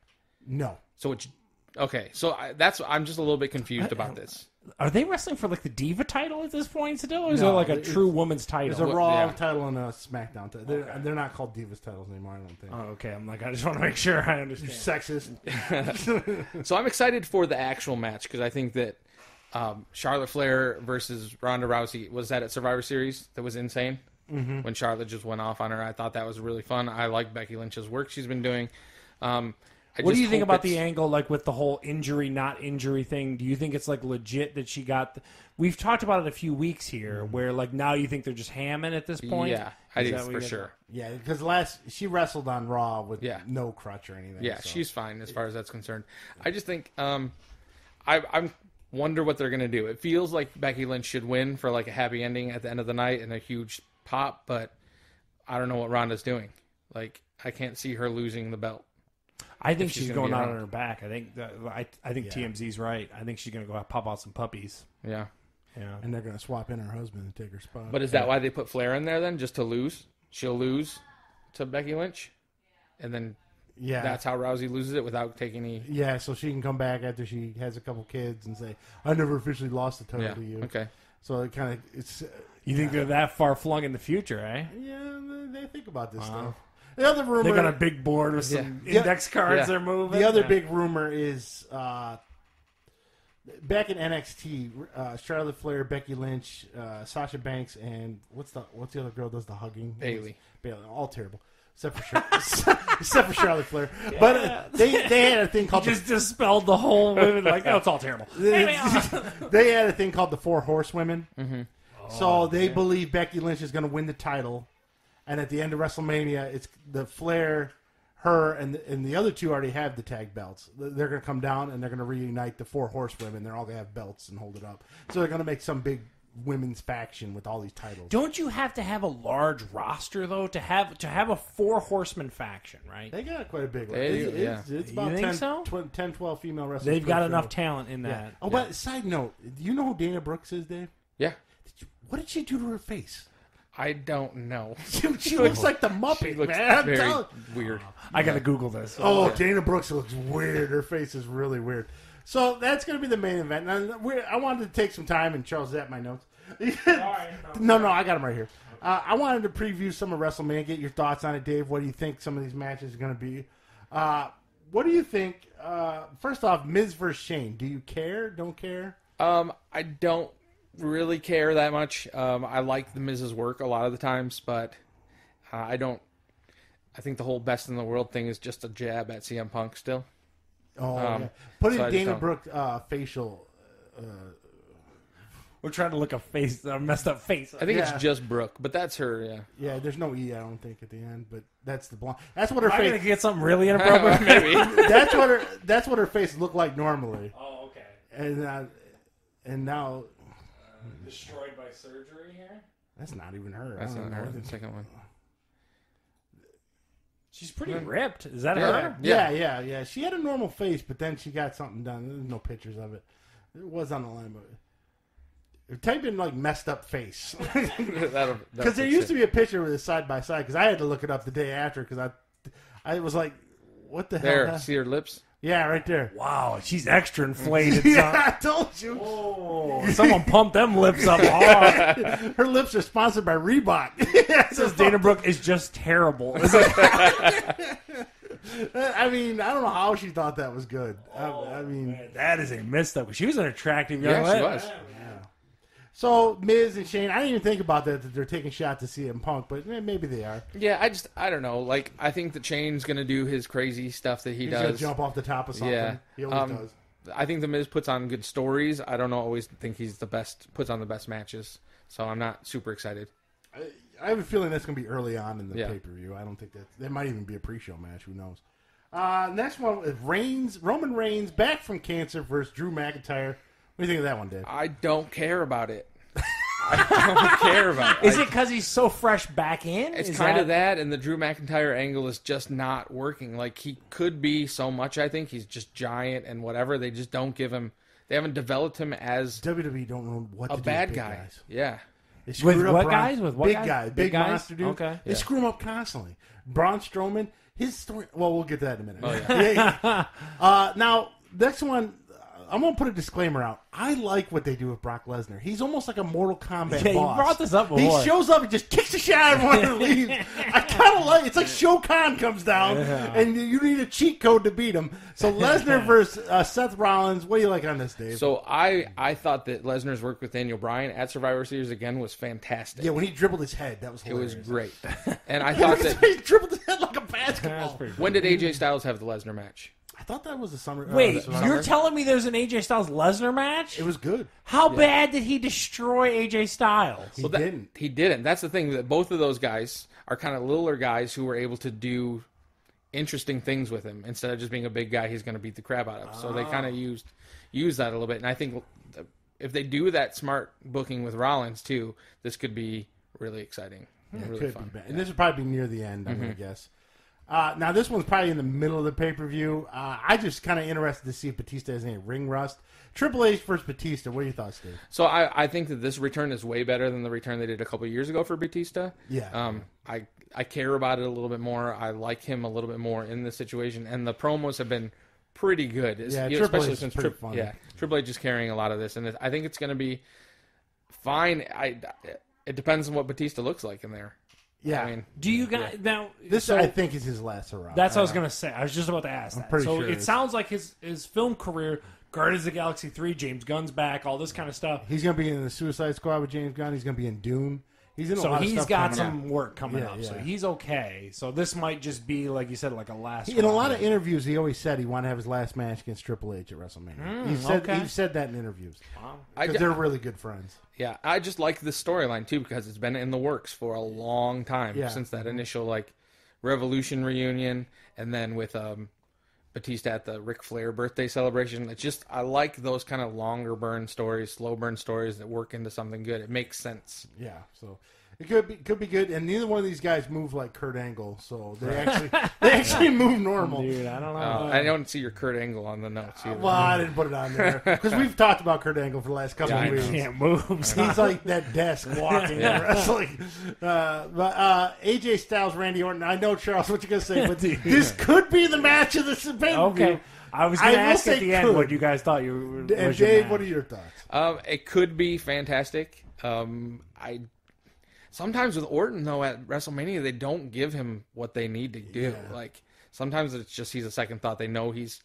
No. So it's okay. So I'm just a little bit confused about this. Are they wrestling for like the Diva title at this point still? Or is No, it like a it's- true woman's title? There's a Raw Yeah. title and a SmackDown title. They're not called Divas titles anymore, I don't think. Oh, okay. I'm like, I just want to make sure I understand. Sexist. So I'm excited for the actual match because I think that Charlotte Flair versus Ronda Rousey was that at Survivor Series that was insane when Charlotte just went off on her. I thought that was really fun. I like Becky Lynch's work she's been doing. What do you think about the angle, like with the whole injury, not injury thing? Do you think it's like legit that she got? We've talked about it a few weeks here, where like now you think they're just hamming at this point. Yeah, I Is do that what for you sure. Yeah, because she wrestled on Raw with no crutch or anything. Yeah, so. she's fine as far as that's concerned. I just think I wonder what they're gonna do. It feels like Becky Lynch should win for like a happy ending at the end of the night and a huge pop, but I don't know what Ronda's doing. Like I can't see her losing the belt. I think she's she's gonna going be out around. on her back. I think TMZ's right. I think she's going to go pop out some puppies. Yeah. Yeah. And they're going to swap in her husband and take her spot. But is that why they put Flair in there then? Just to lose? She'll lose to Becky Lynch? And then that's how Rousey loses it without taking any... Yeah, so she can come back after she has a couple kids and say, I never officially lost the title to you. Okay. So it kind of... it's. You think they're that far flung in the future, eh? Yeah, they think about this stuff. The other rumor... They got a big board with some index cards they're moving. The other big rumor is... back in NXT, Charlotte Flair, Becky Lynch, Sasha Banks, and what's the other girl does the hugging? Bayley, all terrible. Except for Charlotte Flair. Yeah. But they had a thing called... just dispelled the whole women. Like, oh, it's all terrible. They had a thing called the Four Horsewomen. Mm-hmm. So they believe Becky Lynch is going to win the title. And at the end of WrestleMania, it's the Flair, her, and the other two already have the tag belts. They're going to come down and they're going to reunite the Four Horsewomen. They're all going to have belts and hold it up. So they're going to make some big women's faction with all these titles. Don't you have to have a large roster though to have a Four Horsemen faction, right? They got quite a big one. Yeah. It's about You think 10, 12 female wrestlers. They've got enough talent in that. Yeah. Oh, but side note, do you know who Dana Brooks is, Dave? Yeah. What did she do to her face? I don't know. She looks like the Muppet, She looks man. very weird. I gotta Google this. Oh, Dana Brooks looks weird. Her face is really weird. So that's going to be the main event. Now, I wanted to take some time, and Charles at my notes. No, I got them right here. I wanted to preview some of WrestleMania. Get your thoughts on it, Dave. What do you think some of these matches are going to be? What do you think? First off, Miz versus Shane. Do you care? Don't care? I don't really care that much. I like the Miz's work a lot of the times, but I don't. I think the whole best in the world thing is just a jab at CM Punk still. Oh, yeah. Put in so Dana Brooke facial. We're trying to look a messed up face. I think it's just Brooke, but that's her. Yeah. Yeah, there's no E, I don't think, at the end, but that's the blonde. That's what her I'm face. gonna get something really inappropriate. Maybe. That's what her face looked like normally. Oh, okay. And now Destroyed by surgery here. that's not even her. That's I don't not her. know. The second one. She's pretty ripped. Is that Yeah. her? Yeah. She had a normal face, but then she got something done. There's no pictures of it. It was on the line, but type in like messed up face because there used to be a picture with it side by side. Because I had to look it up the day after because I was like, what the hell? There, see her lips? Yeah, right there. Wow, she's extra inflated. Yeah, I told you. Oh, someone pumped them lips up hard. Her lips are sponsored by Reebok. It says Dana Brooke is just terrible. I mean, I don't know how she thought that was good. I mean, Man, that is a misstep. She was an attractive young Yeah, lady. she was. so Miz and Shane, I didn't even think about that they're taking shots to CM Punk, but maybe they are. Yeah, I don't know. Like, I think that Shane's going to do his crazy stuff that he He's gonna does. jump off the top of something. Yeah. He always does. I think the Miz puts on good stories. I don't always think he's the best, puts on the best matches. So I'm not super excited. I have a feeling that's going to be early on in the Yeah. pay-per-view. I don't think that might even be a pre-show match. Who knows? Next one is Roman Reigns back from cancer versus Drew McIntyre. What do you think of that one, Dave? I don't care about it. I don't care about it. Is it because he's so fresh back in? It's Is kind of that, and the Drew McIntyre angle is just not working. Like, he could be so much, I think. He's just giant and whatever. They just don't give him... They haven't developed him as WWE don't know what a to do bad with big guy. guys. Yeah. They screwed With up what Braun- guys? With what big guys? guys? Big Big guys? monster dude. Okay. They screw him up constantly. Braun Strowman, his story... Well, we'll get to that in a minute. Oh, yeah. Now, next one... I'm going to put a disclaimer out. I like what they do with Brock Lesnar. He's almost like a Mortal Kombat Yeah, you boss. brought this up before. He shows up and just kicks the shit out of everyone and leaves. I kind of like it. It's like Shao Kahn comes down, and you need a cheat code to beat him. So Lesnar versus Seth Rollins. What do you like on this, Dave? So I thought that Lesnar's work with Daniel Bryan at Survivor Series again was fantastic. yeah, when he dribbled his head, that was It was hilarious. great. And I thought that... he dribbled his head like a That's basketball. pretty When did AJ Styles have the Lesnar match? I thought that was the summer. Wait, summer. you're telling me there's an AJ Styles Lesnar match? It was good. How bad did he destroy AJ Styles? He didn't. He didn't. That's the thing, that both of those guys are kind of littler guys who were able to do interesting things with him instead of just being a big guy he's going to beat the crap out of. So they kind of used that a little bit. And I think if they do that smart booking with Rollins too, this could be really exciting. Yeah, really could fun. be bad. And this would probably be near the end, I'm going to guess. Now, this one's probably in the middle of the pay-per-view. I just kind of interested to see if Batista has any ring rust. Triple H versus Batista. What are your thoughts, Dave? So I think that this return is way better than the return they did a couple of years ago for Batista. Yeah. I care about it a little bit more. I like him a little bit more in this situation, and the promos have been pretty good. Yeah, You know, Triple especially H is since pretty funny. Triple H is carrying a lot of this, and I think it's going to be fine. It depends on what Batista looks like in there. Yeah. I mean, Do you guys now? This, so, I think, is his last hurrah. that's what I was gonna say. I was just about to ask that. pretty So sure it it is. sounds like his film career, Guardians of the Galaxy 3, James Gunn's back, all this kind of stuff. He's going to be in the Suicide Squad with James Gunn. He's going to be in Dune. He's in a So lot of he's stuff got coming some work coming Yeah, up. So yeah. he's okay. So this might just be, like you said, like a last. In a lot of run. interviews, he always said he wanted to have his last match against Triple H at WrestleMania. He said that in interviews. I, Because they're really good friends. yeah, I just like this storyline too because it's been in the works for a long time Yeah. since that initial like Revolution reunion, and then with Batista at the Ric Flair birthday celebration. It's just I like those kind of longer burn stories, slow burn stories that work into something good. It makes sense. Yeah, so it could be good. And neither one of these guys move like Kurt Angle, so they actually move normal. Dude, I don't know. I don't see your Kurt Angle on the notes either. Well, I didn't put it on there because we've talked about Kurt Angle for the last couple Yeah, of I know. weeks. Can't move. He's like that desk walking and wrestling. But AJ Styles, Randy Orton. I know, Charles, what you're gonna say, but this could be the match of the pay-per-view. Okay. I was going to I will ask at say the end could. what you guys thought you were. And was your Dave, match. what are your thoughts? It could be fantastic. I sometimes with Orton though at WrestleMania they don't give him what they need to do. Yeah. Like sometimes it's just he's a second thought. They know he's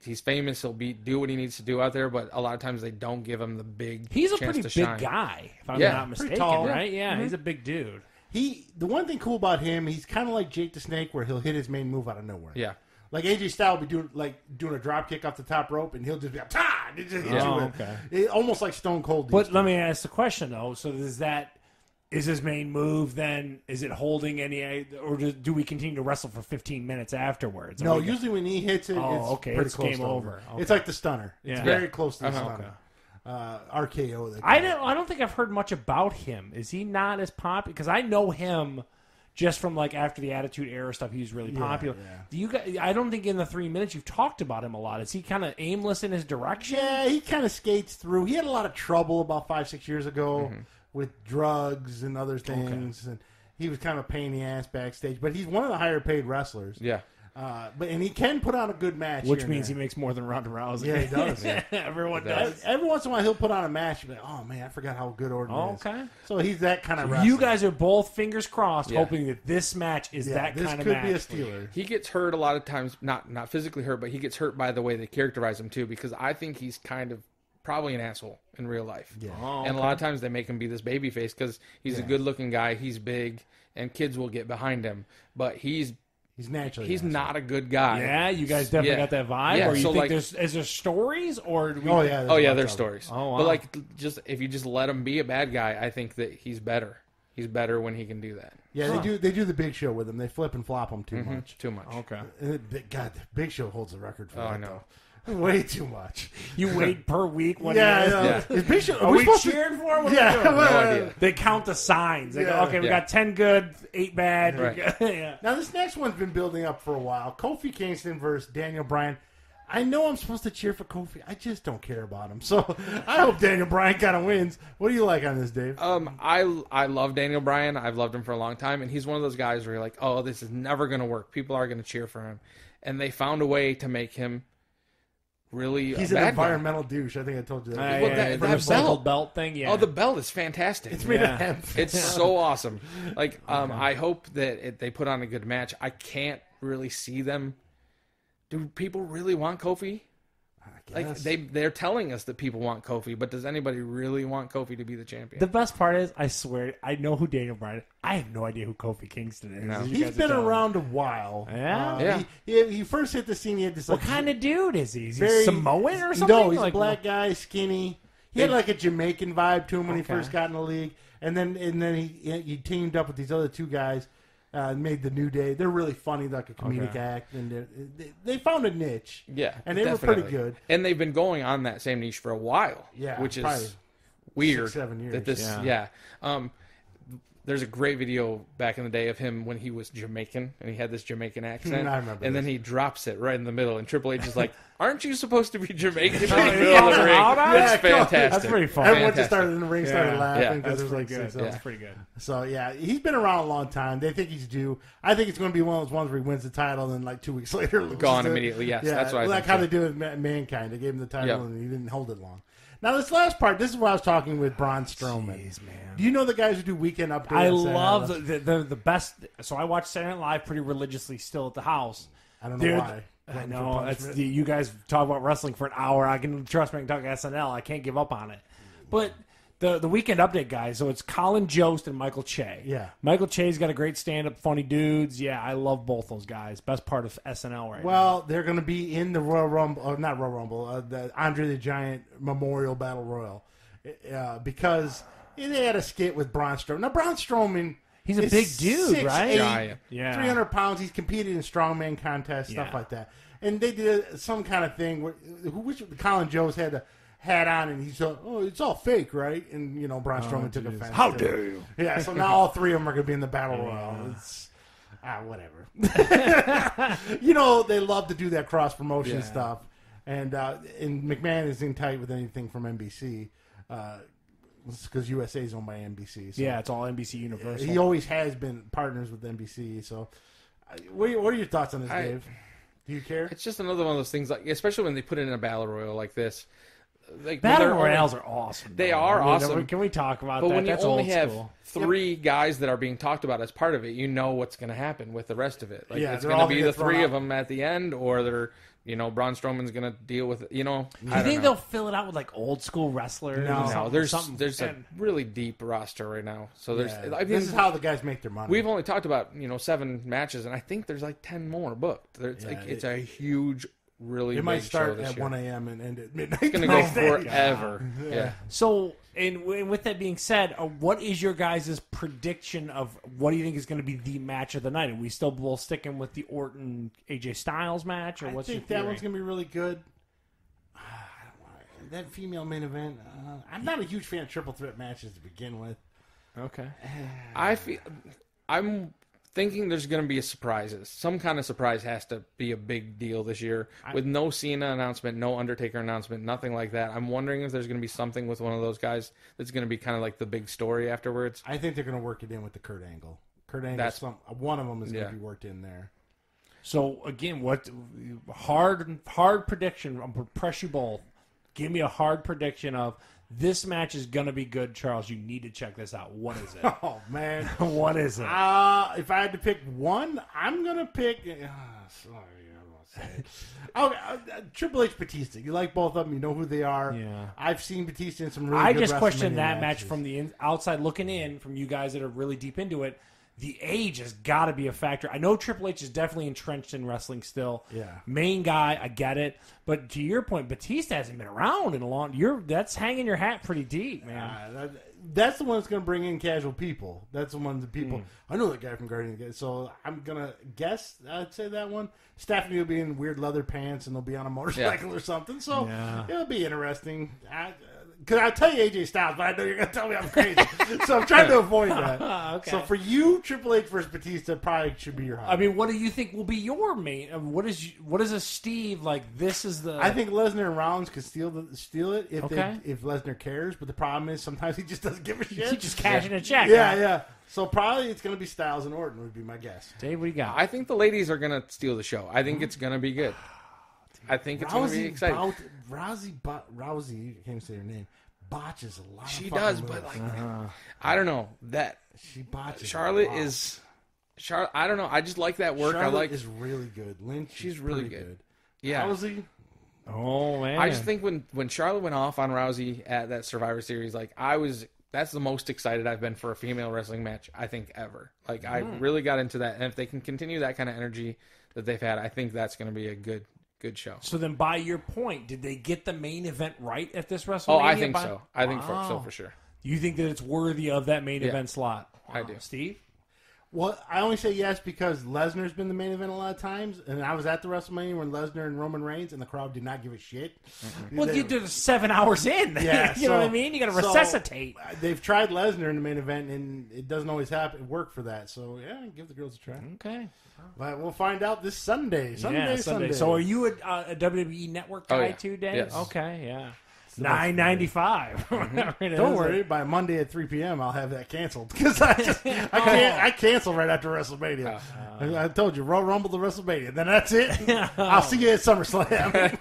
he's famous. He'll do what he needs to do out there. But a lot of times they don't give him the big. He's a chance pretty to big shine. guy, if I'm Yeah. not Pretty mistaken, tall. right? Yeah, he's a big dude. The one thing cool about him, he's kind of like Jake the Snake, where he'll hit his main move out of nowhere. Yeah. Like AJ Styles will be doing a drop kick off the top rope, and he'll just be like, "Ta!" And just hit you Oh, with okay. it. Almost like Stone Cold. But let me ask the question though. So is his main move then? Is it holding any, or do we continue to wrestle for 15 minutes afterwards? No, Are we- usually when he hits it, Oh, it's okay, pretty it's close game to over. Okay. It's like the stunner. It's Yeah. very Yeah. close to the Uh-huh. stunner. RKO. I don't think I've heard much about him. Is he not as popular? Because I know him just from like after the Attitude Era stuff, he was really popular. Do you guys? I don't think in the 3 minutes you've talked about him a lot. Is he kind of aimless in his direction? Yeah, he kind of skates through. He had a lot of trouble about 5-6 years ago with drugs and other things, and he was kind of a pain in the ass backstage. But he's one of the higher paid wrestlers. Yeah. And he can put on a good match, which means he makes more than Ronda Rousey. Yeah, he does. Everyone does. Every once in a while, he'll put on a match. You'll be like, oh man, I forgot how good Orton is. Okay. So he's that kind of wrestler. You guys are both fingers crossed, hoping that this match is that kind of match. This could be a stealer. He gets hurt a lot of times, not physically hurt, but he gets hurt by the way they characterize him too, because I think he's kind of probably an asshole in real life. Yeah. And a lot of times they make him be this baby face because he's a good looking guy, he's big, and kids will get behind him. But he's naturally he's not a good guy. Yeah, you guys definitely got that vibe. Yeah, or you so think is there stories or? Do we, there's stories. Oh, wow. But like, if you just let him be a bad guy, I think that he's better. He's better when he can do that. Yeah, they do the Big Show with him. They flip and flop him too much. Too much. Okay. God, the Big Show holds the record for that. I know. Though. Way too much. You wait per week when Is Big Show, are we cheering for him? No idea. They count the signs. They go, okay, we got 10 good, 8 bad. Right. Now this next one's been building up for a while. Kofi Kingston versus Daniel Bryan. I know I'm supposed to cheer for Kofi. I just don't care about him. So I hope Daniel Bryan kind of wins. What do you like on this, Dave? I love Daniel Bryan. I've loved him for a long time, and he's one of those guys where you're like, oh, this is never going to work. People are going to cheer for him, and they found a way to make him really. He's an environmental douche. I think I told you that. That belt thing. Yeah. Oh, the belt is fantastic. It's made of hemp. It's so awesome. Like, I hope that they put on a good match. I can't really see them. Do people really want Kofi? Like they're telling us that people want Kofi, but does anybody really want Kofi to be the champion? The best part is, I swear, I know who Daniel Bryan is. I have no idea who Kofi Kingston is. No. He's been around a while. Yeah? He first hit the scene. He had this. What kind of dude is he? Is he very Samoan or something? No, he's a black guy, skinny. He had like a Jamaican vibe to him when he first got in the league, and then he teamed up with these other two guys. Made the New Day. They're really funny, like a comedic act, and they found a niche. Yeah, and they definitely. were pretty good. And they've been going on that same niche for a while. Yeah, which is weird. 6-7 years. That this, there's a great video back in the day of him when he was Jamaican and he had this Jamaican accent. I remember. And then he drops it right in the middle, and Triple H is like, "Aren't you supposed to be Jamaican?" in the Yeah. middle of the ring. Yeah, It's fantastic. That's pretty fun. Everyone just started in the ring, started laughing. Yeah. Because That's it was pretty like good. That's pretty good. So yeah, he's been around a long time. They think he's due. I think it's going to be one of those ones where he wins the title and then like 2 weeks later loses Gone it. immediately. Yes, that's what I like think how too. they did with Mankind. They gave him the title and he didn't hold it long. Now this last part, this is what I was talking with Braun Strowman. Jeez, man. Do you know the guys who do Weekend Update? I on Saturday? love the best. So I watch Saturday Night Live pretty religiously still at the house. I don't know why. I know. You guys talk about wrestling for an hour. I can trust me. I can talk SNL. I can't give up on it. But the Weekend Update guys, so it's Colin Jost and Michael Che. Yeah. Michael Che's got a great stand-up, funny dudes. Yeah, I love both those guys. Best part of SNL right now. Well, they're going to be in the Royal Rumble, or not Royal Rumble, the Andre the Giant Memorial Battle Royal, because they had a skit with Braun Strowman. Now, Braun Strowman, he's a big dude, 6'8", right? Giant. Yeah. 300 pounds. He's competed in strongman contests, stuff like that. And they did some kind of thing where Colin Jost had a hat on, and he's like, "Oh, it's all fake, right?" And Braun Strowman took offense. How to it. dare you? Yeah, so now all three of them are going to be in the Battle Royal. It's whatever. They love to do that cross promotion stuff, and McMahon isn't tight with anything from NBC because USA is owned by NBC. So Yeah, it's all NBC Universal. he always has been partners with NBC. So, what are your thoughts on this, Dave? Do you care? It's just another one of those things, like especially when they put it in a battle royal like this. Like Battle Royales are awesome. They are awesome. Can we talk about but that? when you That's only old have school. 3 guys that are being talked about as part of it, you know what's going to happen with the rest of it. Like Yeah, it's they're going all to be gonna the get thrown 3 of out. them at the end, or they're Braun Strowman's going to deal with it. Do you I think don't know. they'll fill it out with like old school wrestlers? No. or There's something? a really deep roster right now. So there's this is how the guys make their money. we've only talked about 7 matches, and I think there's like 10 more booked. It's a huge. Really, it might big start show this at year. 1 a.m. and end at midnight. It's going to go forever. Yeah. So, and with that being said, what is your guys' prediction of what do you think is going to be the match of the night? Are we still both sticking with the Orton AJ Styles match, or I what's think your that theory? one's going to be really good. That female main event, I'm not a huge fan of triple threat matches to begin with. Okay. I feel I'm thinking there's going to be surprises. Some kind of surprise has to be a big deal this year. With no Cena announcement, no Undertaker announcement, nothing like that. I'm wondering if there's going to be something with one of those guys that's going to be kind of like the big story afterwards. I think they're going to work it in with the Kurt Angle. Kurt Angle, one of them is going to be worked in there. So again, what hard prediction? I'm gonna press you both. Give me a hard prediction of this match is going to be good, Charles. You need to check this out. What is it? Oh man, what is it? If I had to pick one, I'm gonna pick. Triple H Batista. You like both of them. You know who they are. Yeah. I've seen Batista in some really I good just questioned WrestleMania that matches. match from the outside looking in, from you guys that are really deep into it. The age has got to be a factor. I know Triple H is definitely entrenched in wrestling still. Yeah. Main guy, I get it. But to your point, Batista hasn't been around in a long. That's hanging your hat pretty deep, man. That's the one that's going to bring in casual people. That's the one that people. I know that guy from Guardians of the Galaxy, so I'm going to guess I'd say that one. Stephanie will be in weird leather pants and they'll be on a motorcycle or something. So it'll be interesting. Because I'll tell you AJ Styles, but I know you're going to tell me I'm crazy. So I'm trying to avoid that. Okay. So for you, Triple H versus Batista probably should be your high. I mean, what do you think will be your main? What is a Steve like? This is the. I think Lesnar and Rollins could steal it if Okay. if Lesnar cares. But the problem is sometimes he just doesn't give a shit. He's just cashing a check. Yeah, huh? yeah. So probably it's going to be Styles and Orton would be my guess. Dave, what do you got? I think the ladies are going to steal the show. I think it's going to be good. I think it's going to be exciting. Rousey, I can't even say her name. Botches a lot. She of does, fucking but moves. like, I don't know that She botches. Charlotte a lot. is. Charlotte, I don't know. I just like that work. Charlotte I like. is really good. Lynch, She's is really pretty good. Yeah. Rousey, Oh man! I just think when Charlotte went off on Rousey at that Survivor Series, like that's the most excited I've been for a female wrestling match I think ever. Like I really got into that, and if they can continue that kind of energy that they've had, I think that's going to be a good show. So then, by your point, did they get the main event right at this WrestleMania? Oh, I think so. I think so for sure. You think that it's worthy of that main event slot? I do. Steve? Well, I only say yes because Lesnar's been the main event a lot of times, and I was at the WrestleMania when Lesnar and Roman Reigns, and the crowd did not give a shit. Well, you did 7 hours in. Yeah, you know what I mean? You got to resuscitate. They've tried Lesnar in the main event, and it doesn't always work for that. So yeah, give the girls a try. Okay. But we'll find out this Sunday. Sunday. So are you a WWE Network guy yeah. too, Dave? Yes. Okay, yeah. $9.95. Don't worry. By Monday at 3 p.m., I'll have that canceled because I cancel right after WrestleMania. I told you, Royal Rumble to WrestleMania. Then that's it. I'll see you at SummerSlam.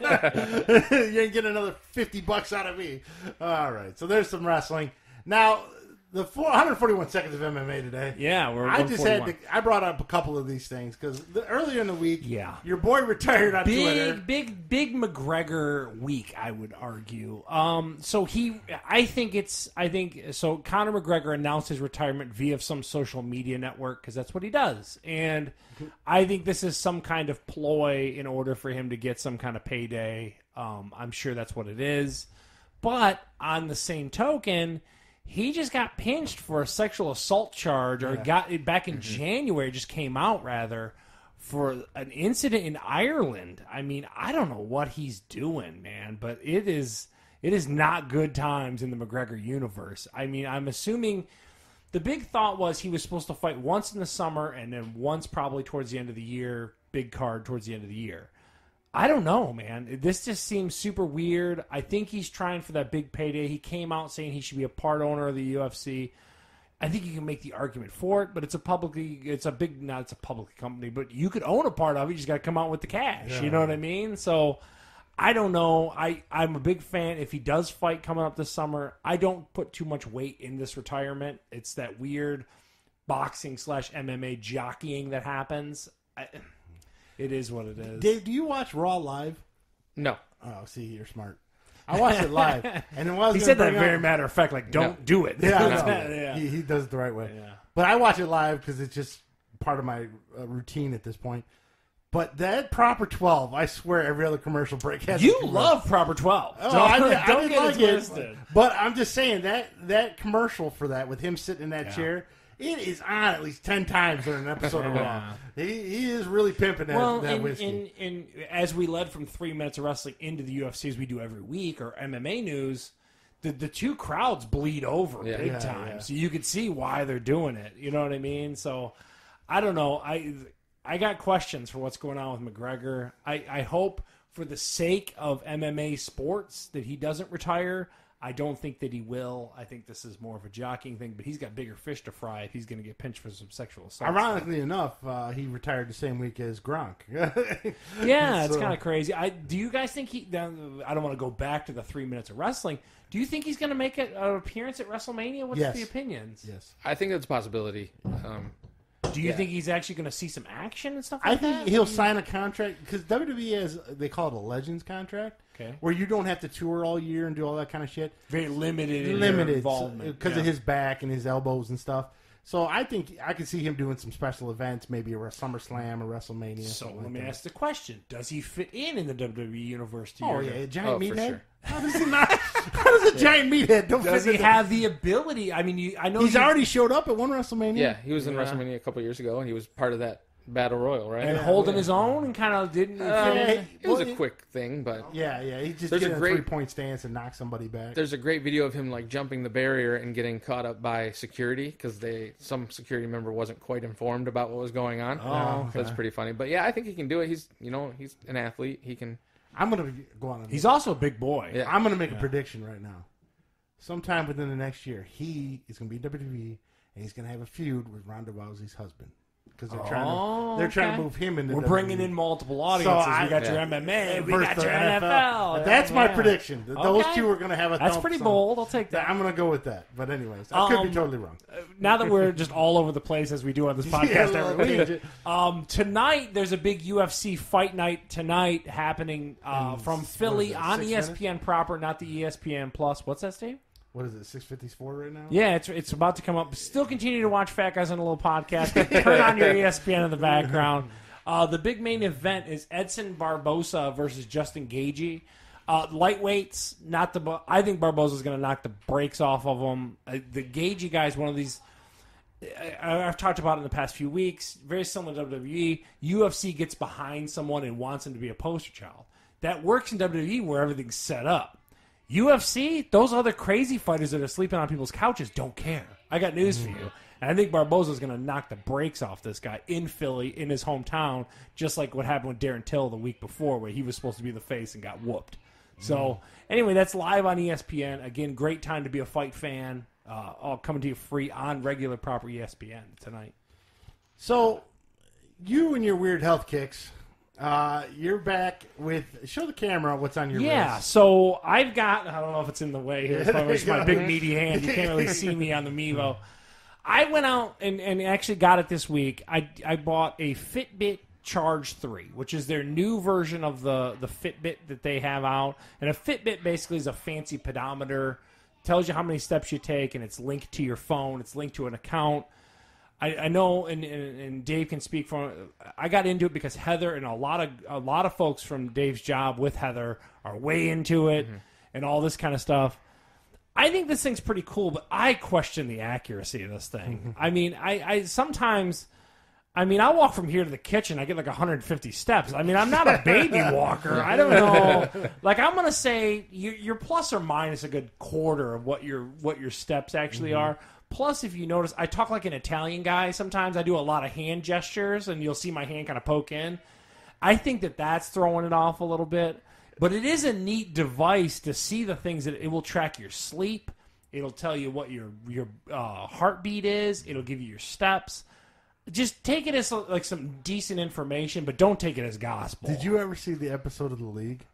You ain't getting another $50 out of me. All right. So there's some wrestling. Now the 141 seconds of MMA today. Yeah, we're. I just had 141. to. I brought up a couple of these things because earlier in the week, Yeah. your boy retired on Twitter. Big McGregor week, I would argue. So Conor McGregor announced his retirement via some social media network because that's what he does, and I think this is some kind of ploy in order for him to get some kind of payday. I'm sure that's what it is, but on the same token, he just got pinched for a sexual assault charge, or got it back in January. Just came out rather. For an incident in Ireland. I mean, I don't know what he's doing, man, but it is not good times in the McGregor universe. I mean, I'm assuming the big thought was he was supposed to fight once in the summer and then once probably towards the end of the year, big card towards the end of the year. I don't know, man. This just seems super weird. I think he's trying for that big payday. He came out saying he should be a part owner of the UFC. I think you can make the argument for it, but it's a public company, but you could own a part of it. You just got to come out with the cash. Yeah. You know what I mean? So I don't know. I'm a big fan. If he does fight coming up this summer, I don't put too much weight in this retirement. It's that weird boxing / MMA jockeying that happens. It is what it is. Dave, do you watch Raw live? No. Oh, see, you're smart. I watched it live, and it was. He said that very matter of fact, like, don't do it. Yeah, I know. Yeah. He does it the right way. Yeah. But I watch it live because it's just part of my routine at this point. But that proper 12, I swear, every other commercial break has. You love Proper 12. Oh, Don't I didn't get like it it. twisted. But I'm just saying that commercial for that with him sitting in that chair, it is on at least 10 times during an episode of Raw. He is really pimping that whiskey. And as we led from 3 minutes of wrestling into the UFC as we do every week, or MMA news, the two crowds bleed over big time. Yeah. So you could see why they're doing it. You know what I mean? So I don't know. I got questions for what's going on with McGregor. I hope for the sake of MMA sports that he doesn't retire. I don't think that he will. I think this is more of a jockeying thing, but he's got bigger fish to fry if he's going to get pinched for some sexual assault. Ironically enough, he retired the same week as Gronk. Yeah, it's kind of crazy. Do you guys think I don't want to go back to the 3 minutes of wrestling. Do you think he's going to make an appearance at WrestleMania? What's the opinions? Yes. I think that's a possibility. Do you think he's actually going to see some action and stuff like that? I think he'll sign a contract because WWE has, they call it a Legends contract, where you don't have to tour all year and do all that kind of shit. Very limited involvement because of his back and his elbows and stuff. So I think I could see him doing some special events, maybe a SummerSlam or WrestleMania. So let me ask the question: does he fit in the WWE universe? To yeah, a giant meathead. Sure. How does he not? How does a giant meathead don't Does fit he have the ability? I mean, I know he's already showed up at one WrestleMania. Yeah, he was in WrestleMania a couple years ago, and he was part of that Battle Royal, right? and holding his own and kind of didn't. It was a quick thing, but yeah. He just There's did a a great- 3-point stance and knocked somebody back. there's a great video of him like jumping the barrier and getting caught up by security because some security member wasn't quite informed about what was going on. Oh, So that's pretty funny. But yeah, I think he can do it. He's an athlete. He can. I'm gonna go on. He's also a big boy. Yeah. I'm gonna make a prediction right now. Sometime within the next year, he is gonna be WWE, and he's gonna have a feud with Ronda Rousey's husband because they're trying to move him into. We're WWE. bringing in multiple audiences. We got your MMA. We got versus your the NFL. That's my Yeah. prediction. Those Okay. two are gonna have a. That's thump pretty some. bold. I'll take that. I'm gonna go with that. But anyways, I could be totally wrong. Now that we're just all over the place as we do on this podcast Yeah, every change week, it. tonight there's a big UFC fight night tonight happening from Philly it, on 6 ESPN proper, not the ESPN Plus. What's that, Steve? What is it? 654 right now. Yeah, it's about to come up. Still continue to watch Fat Guys on a Little Podcast. Turn on your ESPN in the background. The big main event is Edson Barbosa versus Justin Gaethje. Lightweights, I think Barbosa's going to knock the brakes off of him. The Gaethje guy is one of these. I've talked about it in the past few weeks. Very similar to WWE. UFC gets behind someone and wants him to be a poster child. That works in WWE where everything's set up. UFC, those other crazy fighters that are sleeping on people's couches don't care. I got news for you. And I think Barbosa's going to knock the brakes off this guy in Philly, in his hometown, just like what happened with Darren Till the week before, where he was supposed to be the face and got whooped. So, anyway, that's live on ESPN. Again, great time to be a fight fan. All coming to you free on regular proper ESPN tonight. So, you and your weird health kicks, you're back with. Show the camera what's on your wrist. So I've got. I don't know if it's in the way here. It's probably just my big meaty hand. You can't really see me on the Mevo. I went out and actually got it this week. I bought a Fitbit Charge 3, which is their new version of the Fitbit that they have out. And a Fitbit basically is a fancy pedometer. Tells you how many steps you take, and it's linked to your phone. It's linked to an account. I know, and Dave can speak for. I got into it because Heather and a lot of folks from Dave's job with Heather are way into it, and all this kind of stuff. I think this thing's pretty cool, but I question the accuracy of this thing. I mean, I sometimes. I mean, I walk from here to the kitchen. I get like 150 steps. I mean, I'm not a baby walker. I don't know. Like, I'm gonna say you're plus or minus a good quarter of what your steps actually are. Plus, if you notice, I talk like an Italian guy. Sometimes I do a lot of hand gestures, and you'll see my hand kind of poke in. I think that's throwing it off a little bit. But it is a neat device to see the things that it will track your sleep. It'll tell you what your heartbeat is. It'll give you your steps. Just take it as like some decent information, but don't take it as gospel. Did you ever see the episode of The League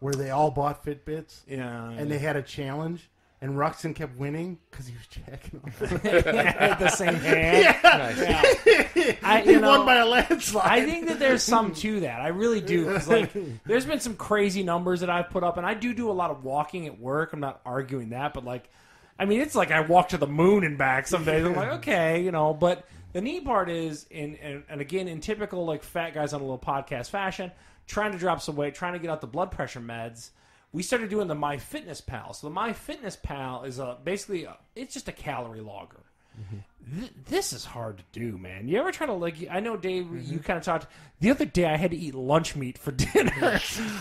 where they all bought Fitbits? Yeah. And they had a challenge, and Ruxin kept winning because he was jacking off. With the same hand. Yeah. He won by a landslide. I think that there's some to that. I really do. 'Cause, like, there's been some crazy numbers that I've put up, and I do a lot of walking at work. I'm not arguing that, but like, I mean, it's like I walk to the moon and back some days. I'm like, okay, but the neat part is, and again, in typical like Fat Guys on a Little Podcast fashion, trying to drop some weight, trying to get out the blood pressure meds, we started doing the MyFitnessPal. So the MyFitnessPal is basically it's just a calorie logger. This is hard to do, man. You ever try to I know, Dave, you kind of talked. The other day I had to eat lunch meat for dinner.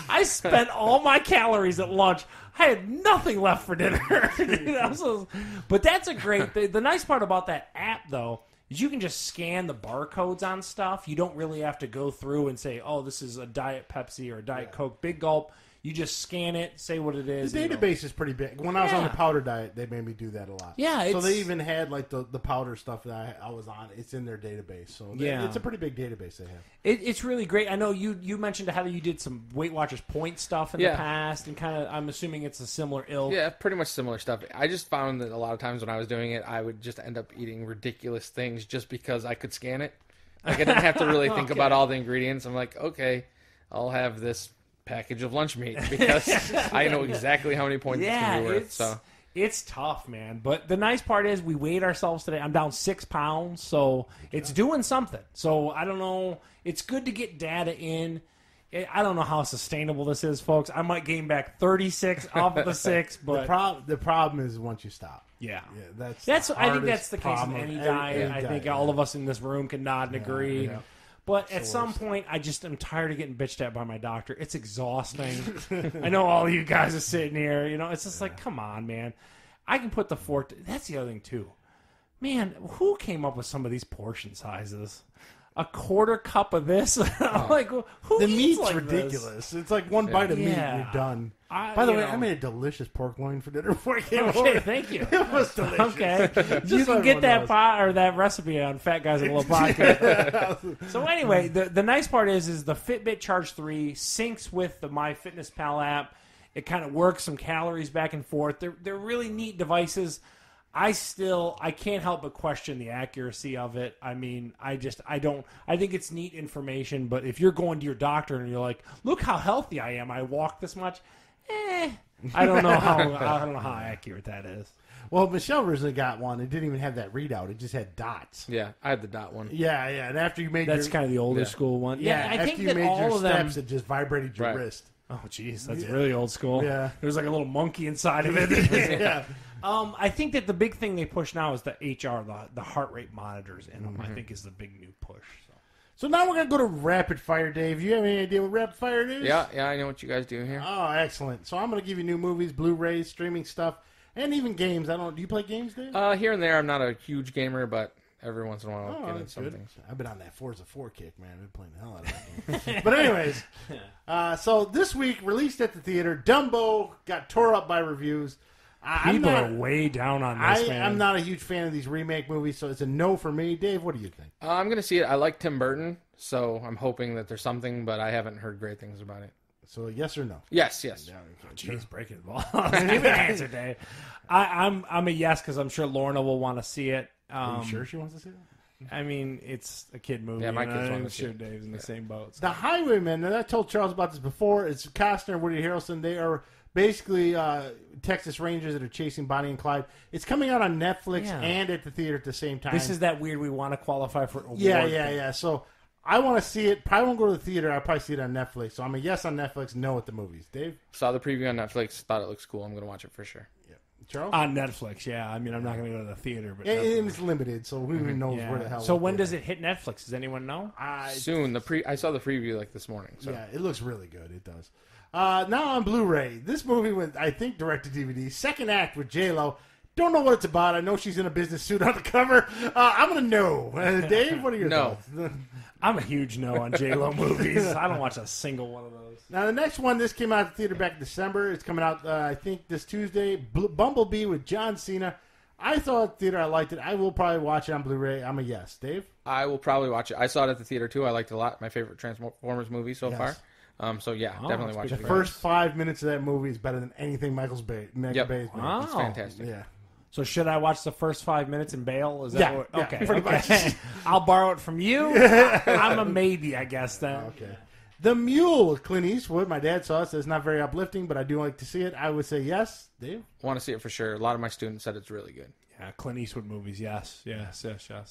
I spent all my calories at lunch. I had nothing left for dinner. But that's a great thing. The nice part about that app, though, is you can just scan the barcodes on stuff. You don't really have to go through and say, oh, this is a Diet Pepsi or a Diet Coke Big Gulp. You just scan it, say what it is. The database is pretty big. When I was on the powder diet, they made me do that a lot. Yeah, so they even had like the powder stuff that I was on. It's in their database, so it's a pretty big database they have. It's really great. I know you mentioned how you did some Weight Watchers point stuff in the past, and kind of I'm assuming it's a similar ilk. Yeah, pretty much similar stuff. I just found that a lot of times when I was doing it, I would just end up eating ridiculous things just because I could scan it. Like I didn't have to really think about all the ingredients. I'm like, okay, I'll have this package of lunch meat because I know exactly how many points it's going to be worth. So it's tough, man. But the nice part is we weighed ourselves today. I'm down 6 pounds, so it's doing something. So I don't know. It's good to get data in. I don't know how sustainable this is, folks. I might gain back 36 off of the 6, but the problem is once you stop. Yeah, that's I think that's the case with any diet. I think all of us in this room can nod and agree. Yeah. But at some point, I just am tired of getting bitched at by my doctor. It's exhausting. I know all of you guys are sitting here. It's just like, come on, man. I can put the fork. That's the other thing, too. Man, who came up with some of these portion sizes? A quarter cup of this? I'm like, who the eats meat's like ridiculous. This? It's like one bite of meat and you're done. By the way, I made a delicious pork loin for dinner before I came over. Thank you. It was delicious. Okay. You can get that that recipe on Fat Guys in a Little Podcast. So anyway, the nice part is the Fitbit Charge 3 syncs with the MyFitnessPal app. It kind of works some calories back and forth. They're really neat devices. I can't help but question the accuracy of it. I mean, I think it's neat information, but if you're going to your doctor and you're like, look how healthy I am, I walk this much, I don't know how accurate that is. Well, Michelle originally got one. It didn't even have that readout. It just had dots. Yeah, I had the dot one. Yeah. And after you made that's kind of the older school one. Yeah, I think after you that made all your of them steps, it just vibrated your wrist. Oh, jeez, that's really old school. Yeah. There's like a little monkey inside of it. Yeah. I think that the big thing they push now is the HR, the heart rate monitors in them. I think is the big new push. So now we're going to go to Rapid Fire, Dave. You have any idea what Rapid Fire is? Yeah, I know what you guys do here. Oh, excellent. So I'm going to give you new movies, Blu-rays, streaming stuff, and even games. Do you play games, Dave? Here and there. I'm not a huge gamer, but every once in a while I'll get into something. I've been on that Forza 4 kick, man. I've been playing the hell out of that game. But anyways, so this week, released at the theater, Dumbo got tore up by reviews. People are way down on this, man. I'm not a huge fan of these remake movies, so it's a no for me. Dave, what do you think? I'm going to see it. I like Tim Burton, so I'm hoping that there's something, but I haven't heard great things about it. So yes or no? Yes. Jeez, breaking the ball. Give me an answer, Dave. I'm a yes because I'm sure Lorna will want to see it. Are you sure she wants to see it? I mean, it's a kid movie. Yeah, my kids want I'm to see sure it. Dave's in the same boat. So. The Highwaymen, and I told Charles about this before, it's Costner and Woody Harrelson. They are basically Texas Rangers that are chasing Bonnie and Clyde. It's coming out on Netflix and at the theater at the same time. This is that weird we want to qualify for award. Yeah. So I want to see it. Probably won't go to the theater. I'll probably see it on Netflix. So I'm a yes on Netflix, no at the movies. Dave? Saw the preview on Netflix. Thought it looks cool. I'm going to watch it for sure. Yeah. Charles? On Netflix, yeah. I mean, I'm not going to go to the theater. But and it's limited, so who even knows where the hell. So when does it hit Netflix? Does anyone know? Soon. I saw the preview like this morning. So. Yeah, it looks really good. It does. Now on Blu-ray, this movie went, I think, direct to DVD. Second act with J-Lo. Don't know what it's about. I know she's in a business suit on the cover. I'm going to know. Dave, what are your thoughts? I'm a huge no on J-Lo movies. I don't watch a single one of those. Now, the next one, this came out at the theater back in December. It's coming out, I think, this Tuesday. Bumblebee with John Cena. I saw it at the theater. I liked it. I will probably watch it on Blu-ray. I'm a yes. Dave? I will probably watch it. I saw it at the theater, too. I liked it a lot. My favorite Transformers movie so far. So, yeah, definitely watch it. The first 5 minutes of that movie is better than anything Michael Bay's made. It's fantastic. Yeah. So should I watch the first 5 minutes and bail? Is that Yeah, what? yeah, Okay. pretty much. I'll borrow it from you. I'm a maybe, I guess, then. Okay. The Mule with Clint Eastwood. My dad saw it, so it's not very uplifting, but I do like to see it. I would say yes. Dave? Want to see it for sure. A lot of my students said it's really good. Yeah, Clint Eastwood movies, yes.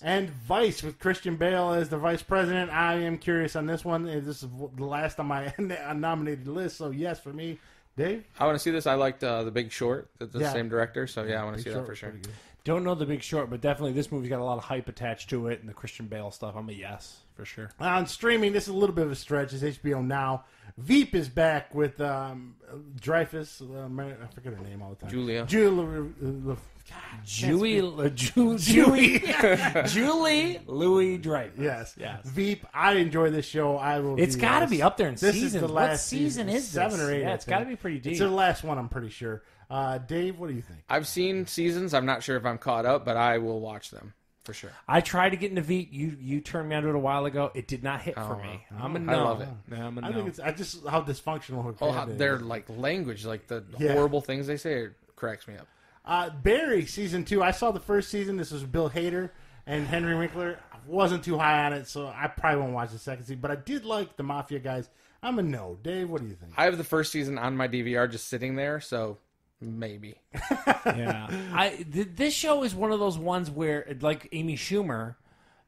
And Vice with Christian Bale as the vice president. I am curious on this one. This is the last on my nominated list, so yes for me. Dave? I want to see this. I liked The Big Short, the same director, so yeah, I want to see that for sure. Don't know The Big Short, but definitely this movie's got a lot of hype attached to it, and the Christian Bale stuff, I'm a yes, for sure. On streaming, this is a little bit of a stretch. It's HBO Now. Veep is back with Dreyfus. I forget her name all the time. Julia. Julie Louis Dreyfus. Yes. Veep. I enjoy this show. It's got to be up there in This seasons. is the What last season is this? 7 or 8. Yeah, it's got to be pretty deep. It's the last one, I'm pretty sure. Dave, what do you think? I've seen seasons. I'm not sure if I'm caught up, but I will watch them for sure. I tried to get into Veep. You turned me onto it a while ago. It did not hit for me. I'm a no. I love it. Yeah, I'm a no. I think it's just how dysfunctional her family Their is. like language, like the horrible things they say, it cracks me up. Barry season 2. I saw the first season. This was Bill Hader and Henry Winkler. I wasn't too high on it, so I probably won't watch the second season. But I did like the Mafia guys. I'm a no. Dave, what do you think? I have the first season on my DVR just sitting there, so maybe. Yeah, this show is one of those ones where, like Amy Schumer,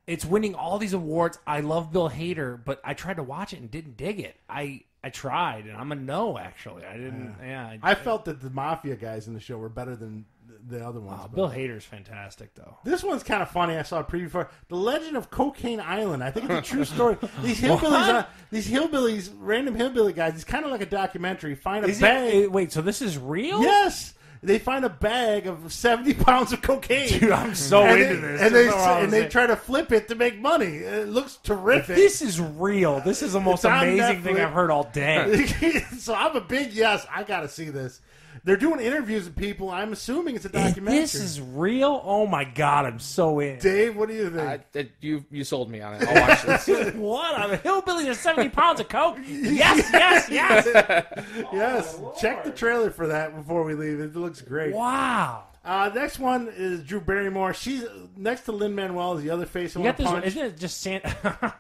it's winning all these awards. I love Bill Hader, but I tried to watch it and didn't dig it. I tried, and I'm a no. Actually, I didn't. Yeah, I felt that the Mafia guys in the show were better than the other ones. Bill Hader's fantastic, though. This one's kind of funny. I saw a preview for The Legend of Cocaine Island. I think it's a true story. These hillbillies, random hillbilly guys. It's kind of like a documentary. Find a bag. Wait, so this is real? Yes. They find a bag of 70 pounds of cocaine. Dude, I'm so into this. And they try to flip it to make money. It looks terrific. This is real. This is the most amazing thing I've heard all day. So I'm a big yes. I got to see this. They're doing interviews with people. I'm assuming it's a documentary. This is real? Oh, my God. I'm so in. Dave, what do you think? You sold me on it. I'll watch this. What? I'm a hillbilly to 70 pounds of coke? Yes. Yes. Check the trailer for that before we leave. It looks great. Wow. Next one is Drew Barrymore. She's next to Lin-Manuel is the other face. You got this one. Isn't it just Santa?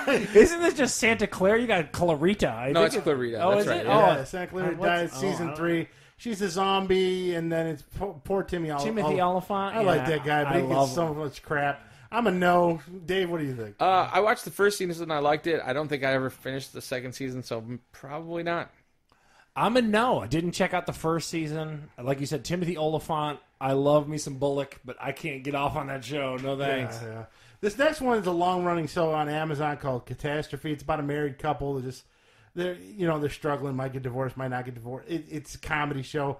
Isn't this just Santa Clara? You got Clarita. No, it's Clarita. Oh, That's is right. it? Yeah, Oh, Santa Clara died season 3. She's a zombie, and then it's poor Timothy Oliphant. I like that guy, but he gets so much crap. I'm a no. Dave, what do you think? I watched the first season and I liked it. I don't think I ever finished the second season, so probably not. I'm a no. I didn't check out the first season. Like you said, Timothy Oliphant. I love me some Bullock, but I can't get off on that show. No thanks. Yeah. This next one is a long-running show on Amazon called Catastrophe. It's about a married couple that they're struggling, might get divorced, might not get divorced. It's a comedy show.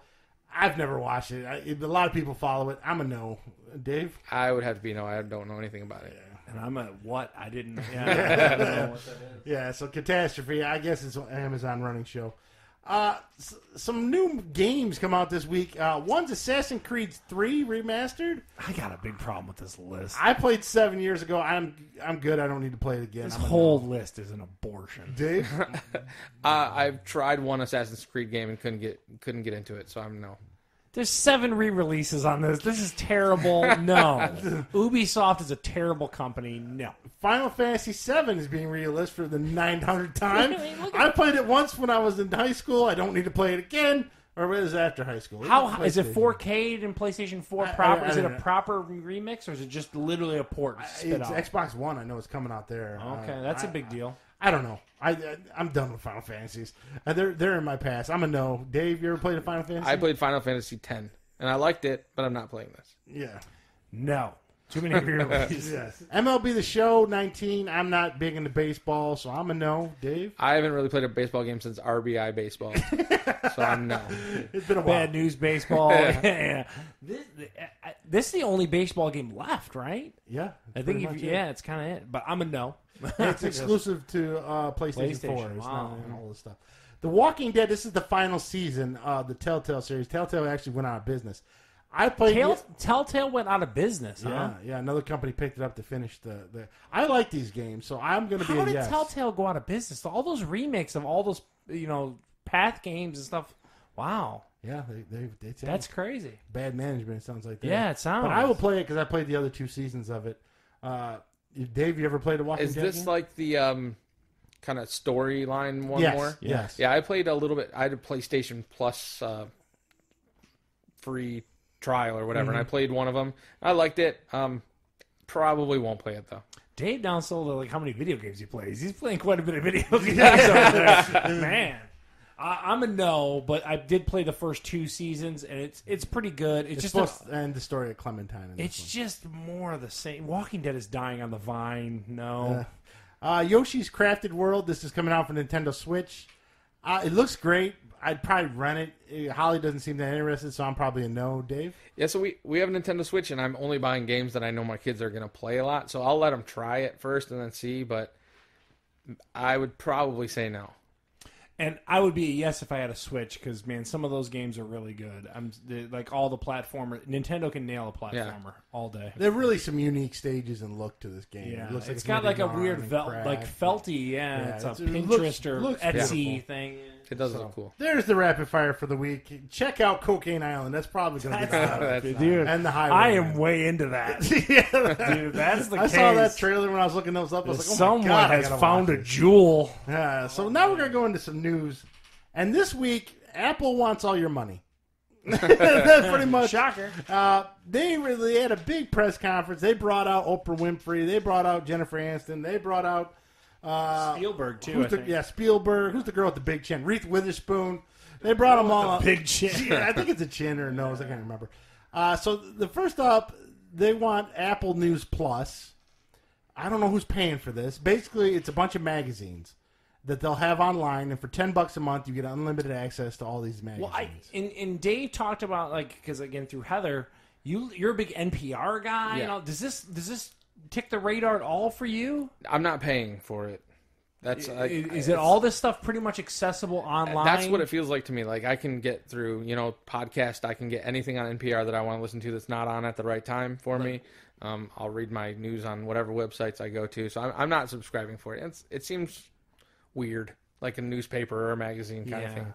I've never watched it. A lot of people follow it. I'm a no. Dave? I would have to be no. I don't know anything about it. Yeah. And I'm a what? I didn't. Yeah, I don't know what that is. Yeah, so Catastrophe. I guess it's an Amazon running show. Some new games come out this week. One's Assassin's Creed 3 remastered. I got a big problem with this list. I played 7 years ago. I'm good. I don't need to play it again. This whole list is an abortion. Dave? I've tried one Assassin's Creed game and couldn't get into it, so I'm no. There's 7 re-releases on this. This is terrible. No. Ubisoft is a terrible company. No. Final Fantasy VII is being re-released for the 900th time. I played it once when I was in high school. I don't need to play it again. Or it was after high school. How is it 4K in PlayStation 4 proper? Is it a proper remix, or is it just literally a port? It's Xbox One. I know it's coming out there. Okay, that's a big deal. I don't know. I'm done with Final Fantasies. They're in my past. I'm a no. Dave, you ever played a Final Fantasy? I played Final Fantasy X, and I liked it, but I'm not playing this. Yeah. No. Too many re-releases. Yes. MLB The Show 19. I'm not big into baseball, so I'm a no. Dave? I haven't really played a baseball game since RBI baseball, so I'm no. It's been a while. Bad News Baseball. Yeah. This is the only baseball game left, right? Yeah. I think it's kind of it. But I'm a no. It's exclusive to PlayStation 4. It's wow. not all this stuff. The Walking Dead, this is the final season of the Telltale series. Telltale actually went out of business. I played Telltale went out of business, huh? Yeah. Another company picked it up to finish the I like these games, so I'm going to be a yes. How did Telltale go out of business? All those remakes of all those, Path games and stuff. Wow. Yeah, they that's crazy. Bad management, it sounds like that. Yeah, it sounds. But I will play it because I played the other 2 seasons of it. Dave, you ever played a Walking Dead? Is this like the kind of storyline one more? Yes. Yeah, I played a little bit. I had a PlayStation Plus free trial or whatever, and I played one of them. I liked it. Probably won't play it though. Dave downsold how many video games he plays. He's playing quite a bit of video games over there. Man. I'm a no, but I did play the first 2 seasons, and it's pretty good. It's just supposed to end the story of Clementine. It's just more of the same. Walking Dead is dying on the vine. No. Yoshi's Crafted World. This is coming out for Nintendo Switch. It looks great. I'd probably rent it. Holly doesn't seem that interested, so I'm probably a no. Dave? Yeah, so we have a Nintendo Switch, and I'm only buying games that I know my kids are going to play a lot. So I'll let them try it first and then see, but I would probably say no. And I would be a yes if I had a Switch, because, man, some of those games are really good. Like all the platformer. Nintendo can nail a platformer all day. There are really some unique stages and look to this game. Yeah, It looks like it's got like a maybe weird yarn and craft. felty. Yeah, it's a it Pinterest or looks Etsy beautiful. thing. It does look cool. There's the rapid fire for the week. Check out Cocaine Island. That's probably going to be That's Dude, and the Highway. I am way into that. Dude, that's the I case. saw that trailer when I was looking those up. I was like, oh Someone my God, I has gotta found watch a it. jewel. So now we're going to go into some news. And this week, Apple wants all your money. That's pretty much. Shocker. They had a big press conference. They brought out Oprah Winfrey. They brought out Jennifer Aniston. They brought out Spielberg, too, I think. Spielberg. Who's the girl with the big chin? Reese Witherspoon. They brought them all up. Big chin. Yeah, I think it's a chin or a nose. I can't remember. So the first up, they want Apple News Plus. I don't know who's paying for this. Basically, it's a bunch of magazines that they'll have online, and for $10 a month, you get unlimited access to all these magazines. Well, and Dave talked about, like, because again through Heather, you're a big NPR guy. Yeah. You know, does this tick the radar at all for you? I'm not paying for it. That's Is it all this stuff pretty much accessible online? That's what it feels like to me. Like I can get through, podcast. I can get anything on NPR that I want to listen to that's not on at the right time for me. I'll read my news on whatever websites I go to. So I'm not subscribing for it. It seems weird, like a newspaper or a magazine kind of thing.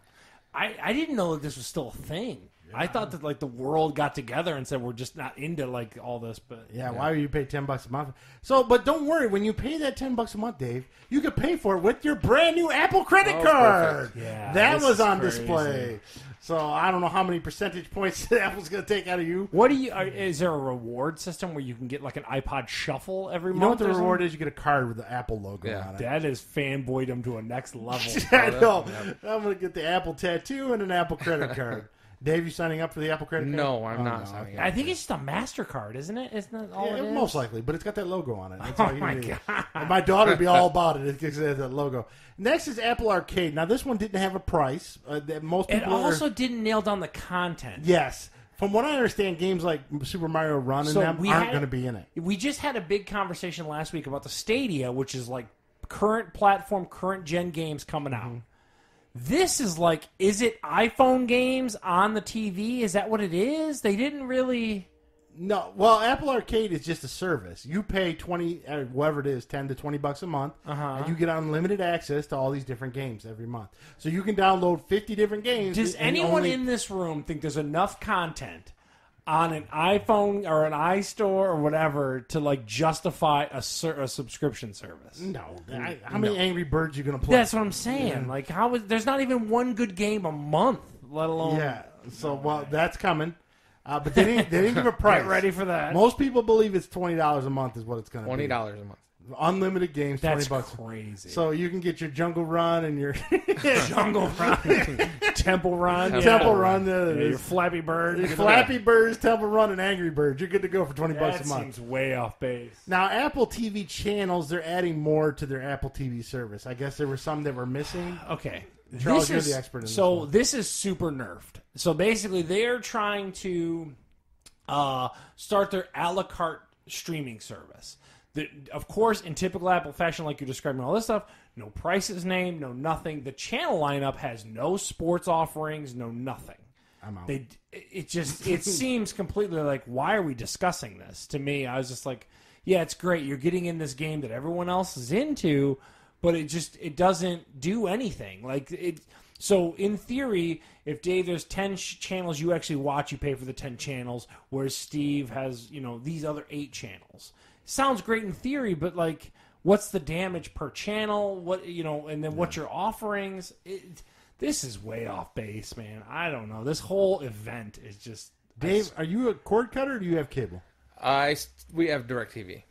I didn't know that this was still a thing. Yeah. I thought that like the world got together and said we're just not into like all this. But why would you pay $10 a month? So, but don't worry, when you pay that $10 a month, Dave, you can pay for it with your brand new Apple credit card. Perfect. Yeah, that was on crazy. display. So I don't know how many percentage points Apple's going to take out of you. What do you? Is there a reward system where you can get like an iPod Shuffle every month? You know what the or reward something? is? You get a card with the Apple logo Yeah. on it. That is fanboydom to a next level. I know. I'm going to get the Apple tattoo and an Apple credit card. Dave, you signing up for the Apple credit card? No, I'm not signing up. I think it's just a MasterCard, isn't it? Isn't that all it is? Most likely, but it's got that logo on it. That's all you my need. God. And my daughter would be all about it because it has that logo. Next is Apple Arcade. Now, this one didn't have a price. Most It people also didn't nail down the content. Yes. From what I understand, games like Super Mario Run and them aren't going to be in it. We just had a big conversation last week about the Stadia, which is like current platform, current gen games coming out. This is like, is it iPhone games on the TV? Is that what it is? They didn't really... No, well, Apple Arcade is just a service. You pay whatever it is, $10 to $20 a month, and you get unlimited access to all these different games every month. So you can download 50 different games. Does anyone in this room think there's enough content on an iPhone or an iStore or whatever to like justify a subscription service? No. How many Angry Birds you going to play? That's what I'm saying. Like, there's not even one good game a month, let alone... Yeah, so, that's coming. But they didn't give a price. Get ready for that. Most people believe it's $20 a month is what it's going to be. $20 a month. Unlimited games, That's $20. crazy. So you can get your Jungle Run and your Jungle Run, Temple Run, Temple Run, your Flappy Bird, your Flappy Birds, Temple Run, and Angry Birds. You're good to go for $20 that a month. seems way off base. Now, Apple TV channels, they're adding more to their Apple TV service. I guess there were some that were missing. Okay. Charles, you're the expert in this one. This is super nerfed. So basically, they're trying to start their a la carte streaming service. Of course, in typical Apple fashion, like you're describing all this stuff, no prices named, no nothing. The channel lineup has no sports offerings, no nothing. I'm out. It seems completely like, why are we discussing this? To me, I was just like, yeah, it's great. You're getting in this game that everyone else is into, but it doesn't do anything. Like it. So in theory, if Dave, there's 10 channels you actually watch, you pay for the 10 channels, whereas Steve has, these other 8 channels. Sounds great in theory, but like, what's the damage per channel? What and then what's your offerings? This is way off base, man. I don't know. This whole event is just. Dave, are you a cord cutter or do you have cable? We have DirecTV.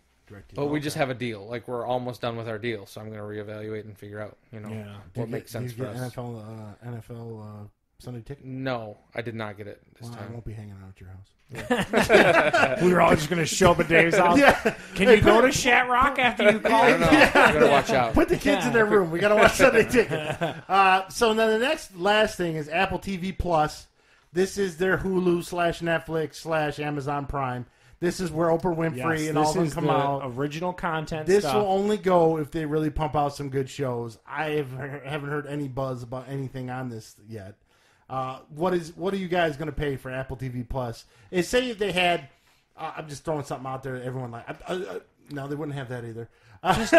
But we just have a deal. Like, we're almost done with our deal, so I'm going to reevaluate and figure out, what makes sense for us. NFL Sunday ticket? No, I did not get it this I time. won't be hanging out at your house. We were all just going to show up at Dave's house. Can you go to Shatrock after you call? I don't know. You gotta watch out. Put the kids in their room. We got to watch Sunday ticket. So then the last thing is Apple TV Plus. This is their Hulu / Netflix / Amazon Prime. This is where Oprah Winfrey and all of them come out. Original content. This stuff. will only go if they really pump out some good shows. I haven't heard any buzz about anything on this yet. What are you guys going to pay for Apple TV Plus? Say if they had, I'm just throwing something out there. Everyone no, they wouldn't have that either. Just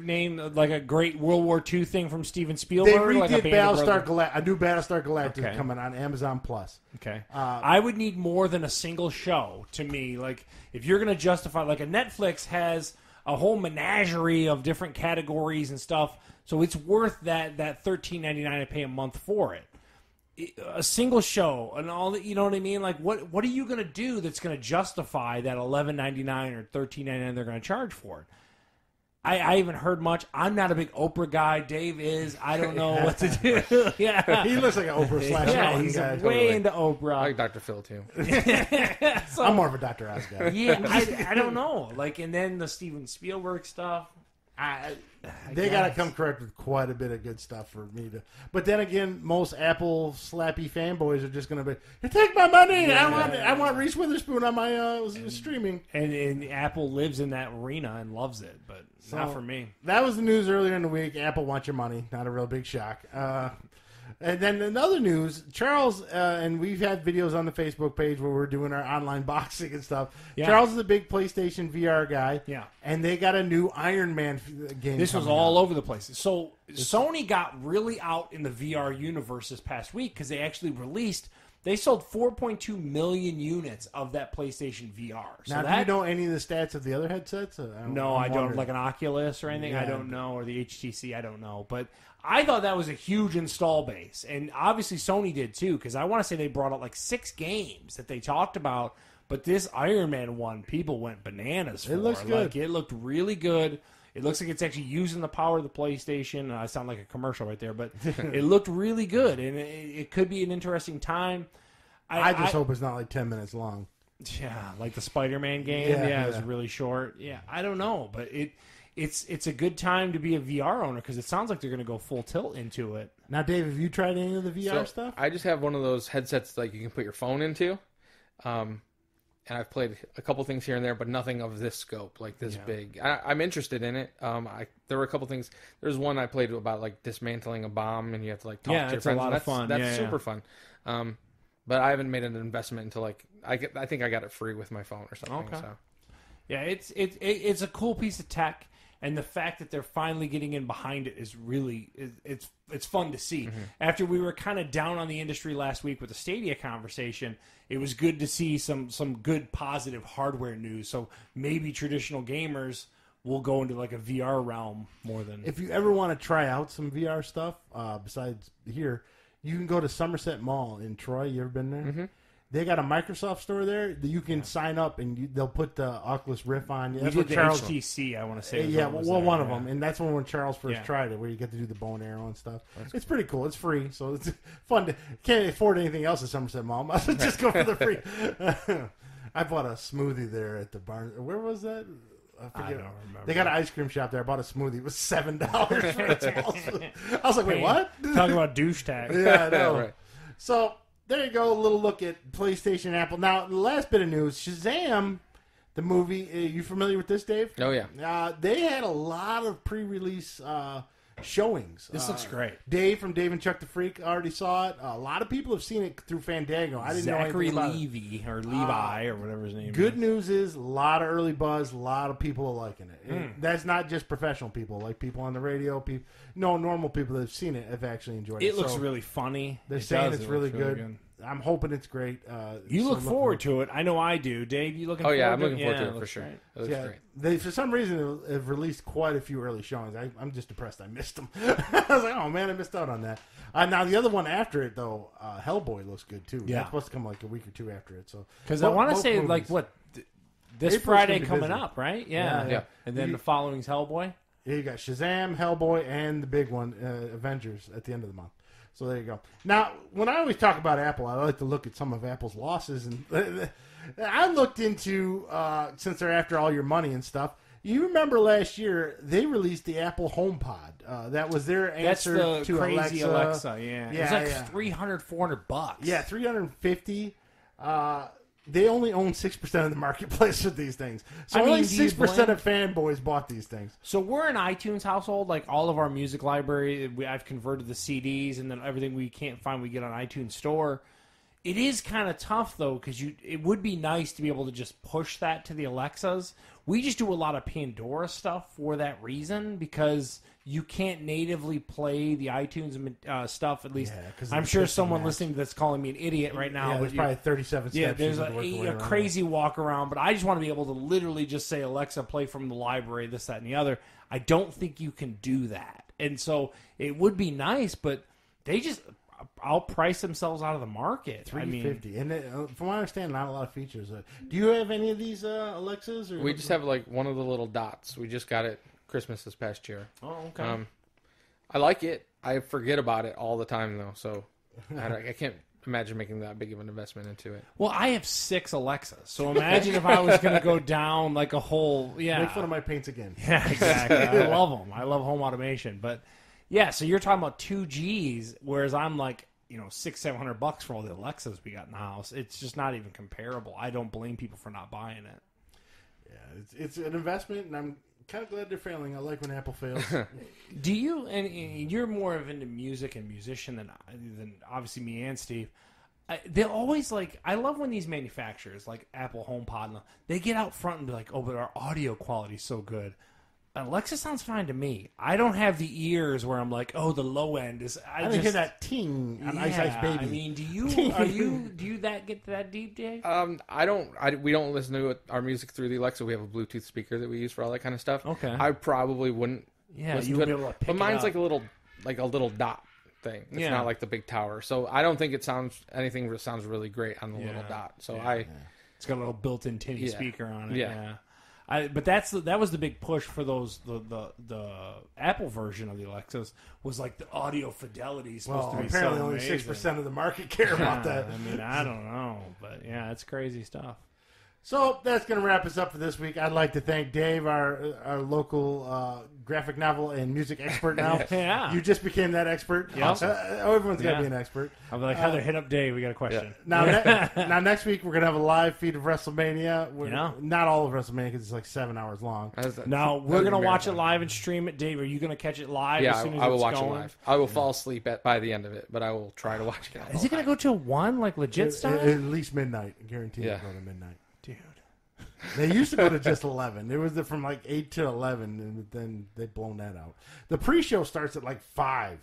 name like a great World War II thing from Steven Spielberg. They redid like Battlestar Galactica. A new Battlestar Galactica Okay. coming on Amazon Plus. Okay. I would need more than a single show to me. Like, if you're going to justify, like, a Netflix has a whole menagerie of different categories and stuff, so it's worth that $13.99 I pay a month for it. A single show and all that, you know what I mean? Like, what are you going to do that's going to justify that $11.99 or $13.99 they're going to charge for it? I haven't heard much. I'm not a big Oprah guy. Dave is. I don't know what to do. Yeah, He looks like an Oprah / Ellen he's guy. way into Oprah. I like Dr. Phil too. So, I'm more of a Dr. Oz guy. yeah, I don't know. Like, and then the Steven Spielberg stuff. They got to come correct with quite a bit of good stuff for me to. But then again, most Apple slappy fanboys are just going to be, "You take my money. I want Reese Witherspoon on my streaming." And Apple lives in that arena and loves it, but not for me. That was the news earlier in the week. Apple wants your money. Not a real big shock. And then another news, Charles, and we've had videos on the Facebook page where we're doing our online boxing and stuff. Yeah. Charles is a big PlayStation VR guy. Yeah. And they got a new Iron Man game. This was coming all out. over the place. So Sony got really out in the VR universe this past week because they actually released. They sold 4.2 million units of that PlayStation VR. So Now, do you know any of the stats of the other headsets? No, I don't. Like an Oculus or anything, I Yeah. don't know. Or the HTC, I don't know. But I thought that was a huge install base. And obviously Sony did too, because I want to say they brought out like 6 games that they talked about. But this Iron Man one, people went bananas for. It looks good. Like, it looked really good. It looks like it's actually using the power of the PlayStation. I sound like a commercial right there, but it looked really good, and it could be an interesting time. I just hope it's not like 10 minutes long. Yeah, like the Spider-Man game. Yeah, it was really short. Yeah, I don't know, but it's a good time to be a VR owner because it sounds like they're going to go full tilt into it. Now, Dave, have you tried any of the VR So, stuff? I just have one of those headsets like you can put your phone into. And I've played a couple things here and there, but nothing of this scope, like this big. I'm interested in it. There were a couple things. There's one I played about like dismantling a bomb, and you have to like talk to your it's friends. a lot of fun. That's super fun. But I haven't made an investment until like I think I got it free with my phone or something. Okay. So. Yeah, it's a cool piece of tech, and the fact that they're finally getting in behind it is really it's fun to see. Mm-hmm. After we were kind of down on the industry last week with the Stadia conversation, it was good to see some good positive hardware news. So maybe traditional gamers will go into like a VR realm more than. If you ever want to try out some VR stuff, besides here, you can go to Somerset Mall in Troy. You ever been there? Mm-hmm. They got a Microsoft store there that you can sign up and they'll put the Oculus Rift on. we That's did what the Charles. HTC, I want to say. Yeah, was well, there, one of yeah. them, and that's when Charles first tried it, where you get to do the bow and arrow and stuff. It's pretty cool. It's free, so it's fun. Can't afford anything else at Somerset Mall. Might as well just go for the free. I bought a smoothie there at the barn. Where was that? I forget. I don't remember. They got an ice cream shop there. I bought a smoothie. It was $7 for a small smoothie. I was like, wait, what? Talking about douche tag. Yeah, I know. Right. So there you go, a little look at PlayStation and Apple. Now, the last bit of news, Shazam, the movie. You familiar with this, Dave? Oh yeah. They had a lot of pre-release showings. This looks great. Dave from Dave and Chuck the Freak already saw it. A lot of people have seen it through Fandango. I didn't know Zachary anything about it. Levy or Levi or whatever his name Good is. news is a lot of early buzz. A lot of people are liking it. That's not just professional people, like people on the radio. Normal people that have seen it have actually enjoyed it. It looks So really funny. they're It saying does. it's It really looks good. I'm hoping it's great. You look forward to it. I know I do. Dave, you looking Oh forward yeah, to I'm it? looking forward to Yeah, it for looks sure. great. It looks Yeah, great. they for some reason have released quite a few early showings. I'm just depressed I missed them. I was like, oh man, I missed out on that. Now the other one after it though, Hellboy looks good too. Yeah. That's supposed to come like a week or two after it. So Because I want to say, movies. like, what, this April's Friday gonna be coming busy. up, right? Yeah. Yeah. And then the following's Hellboy? Yeah, you got Shazam, Hellboy, and the big one, Avengers, at the end of the month. So there you go. Now, when I always talk about Apple, I like to look at some of Apple's losses, and I looked into since they're after all your money and stuff. You remember last year they released the Apple HomePod. That was their answer That's the to crazy Alexa. Yeah, Yeah, it's like yeah. $300-$400. Yeah, $350. They only own 6% of the marketplace with these things. So I mean, only do you 6% blame- of fanboys bought these things. So we're an iTunes household. Like all of our music library, I've converted the CDs, and then everything we can't find, we get on iTunes Store. It is kind of tough though, because it would be nice to be able to just push that to the Alexas. We just do a lot of Pandora stuff for that reason, because you can't natively play the iTunes stuff. At least Yeah, 'cause I'm it's sure just a someone mess. listening to this calling me an idiot right now. Yeah, but there's probably 37 steps. yeah, there's you can work your way a around. crazy walk around, but I just want to be able to literally just say, Alexa, play from the library, this, that, and the other. I don't think you can do that. And so it would be nice, but they just outprice themselves out of the market. I mean, $350, and from what I understand, not a lot of features. Do you have any of these Alexas? Or We just have like one of the little dots. We just got it Christmas this past year. oh, okay. I like it. I forget about it all the time though, so I can't imagine making that big of an investment into it. Well, I have 6 Alexas, so imagine if I was going to go down like a whole, Make fun of my paints again. Yeah, exactly. I love them. I love home automation, but yeah. So you're talking about 2 Gs, whereas I'm like, $600-$700 for all the Alexas we got in the house. It's just not even comparable. I don't blame people for not buying it. Yeah, it's an investment, and I'm kind of glad they're failing. I like when Apple fails. Do you? And you're more of into music and musician than obviously me and Steve. They always like. I love when these manufacturers like Apple HomePod, they get out front and be like, "Oh, but our audio quality is so good." Alexa sounds fine to me. I don't have the ears where I'm like, "Oh, the low end is." I didn't hear that ting on Ice Ice Baby. I mean, do you get that deep, Dave? We don't listen to our music through the Alexa. We have a Bluetooth speaker that we use for all that kind of stuff. Okay. I probably wouldn't. Yeah, listen you to would it. be able to pick But it mine's up. like a little dot thing. It's Yeah. not like the big tower. So I don't think it sounds anything that sounds really great on the little dot. So It's got a little built-in tinny Yeah. speaker on it. Yeah. Yeah. But that was the big push for those the Apple version of the Alexas was like the audio fidelity is supposed Well, to be apparently so only amazing. 6% of the market care about that. I mean, I don't know, but yeah, it's crazy stuff. So that's going to wrap us up for this week. I'd like to thank Dave, our local graphic novel and music expert now. Yeah. You just became that expert. Yep. Everyone's got to Yeah. be an expert. I'm like, Heather, hit up Dave. We got a question. Now, now next week we're going to have a live feed of WrestleMania. Yeah. Not all of WrestleMania because it's like 7 hours long. Now we're gonna watch it live and stream it. Dave, are you gonna catch it live? Yeah, as soon as I will it's watch going? it live. I will fall asleep by the end of it, but I will try to watch it. Is it gonna go till 1, like legit style? At least midnight. Guaranteed Yeah. to go to midnight. Dude. They used to go to just 11. It was from like 8 to 11, and then they've blown that out. The pre-show starts at like 5.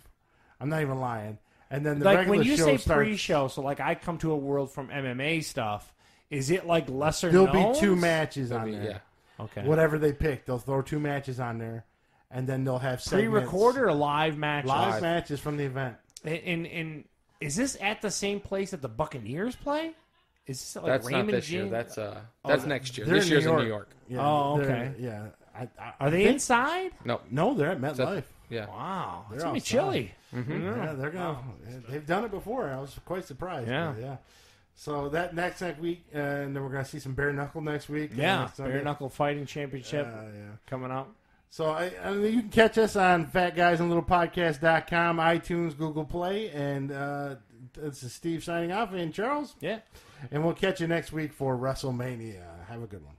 I'm not even lying. And then the Like regular when you show say starts. pre-show, so like I come to a world from MMA stuff. Is it like lesser? There'll be knowns? 2 matches There'll on be- there. yeah. Okay. Whatever they pick, they'll throw 2 matches on there, and then they'll have segments. Pre-recorded or live match? Live matches from the event. And is this at the same place that the Buccaneers play? Is this like That's Raymond not this year. James? That's next year. They're This in year's New in New York. York. Yeah, Oh, they're- okay. Yeah. Are they inside? No. No, they're at MetLife. Yeah. Wow, it's They're gonna be outside. chilly. Yeah, they're gonna. They've done it before. I was quite surprised. Yeah. But yeah. So that next week, and then we're gonna see some bare knuckle next week. Yeah, next Sunday. bare knuckle fighting championship Yeah. coming up. So I mean, you can catch us on fatguysandlittlepodcast.com, iTunes, Google Play, and this is Steve signing off, and Charles. Yeah. And we'll catch you next week for WrestleMania. Have a good one.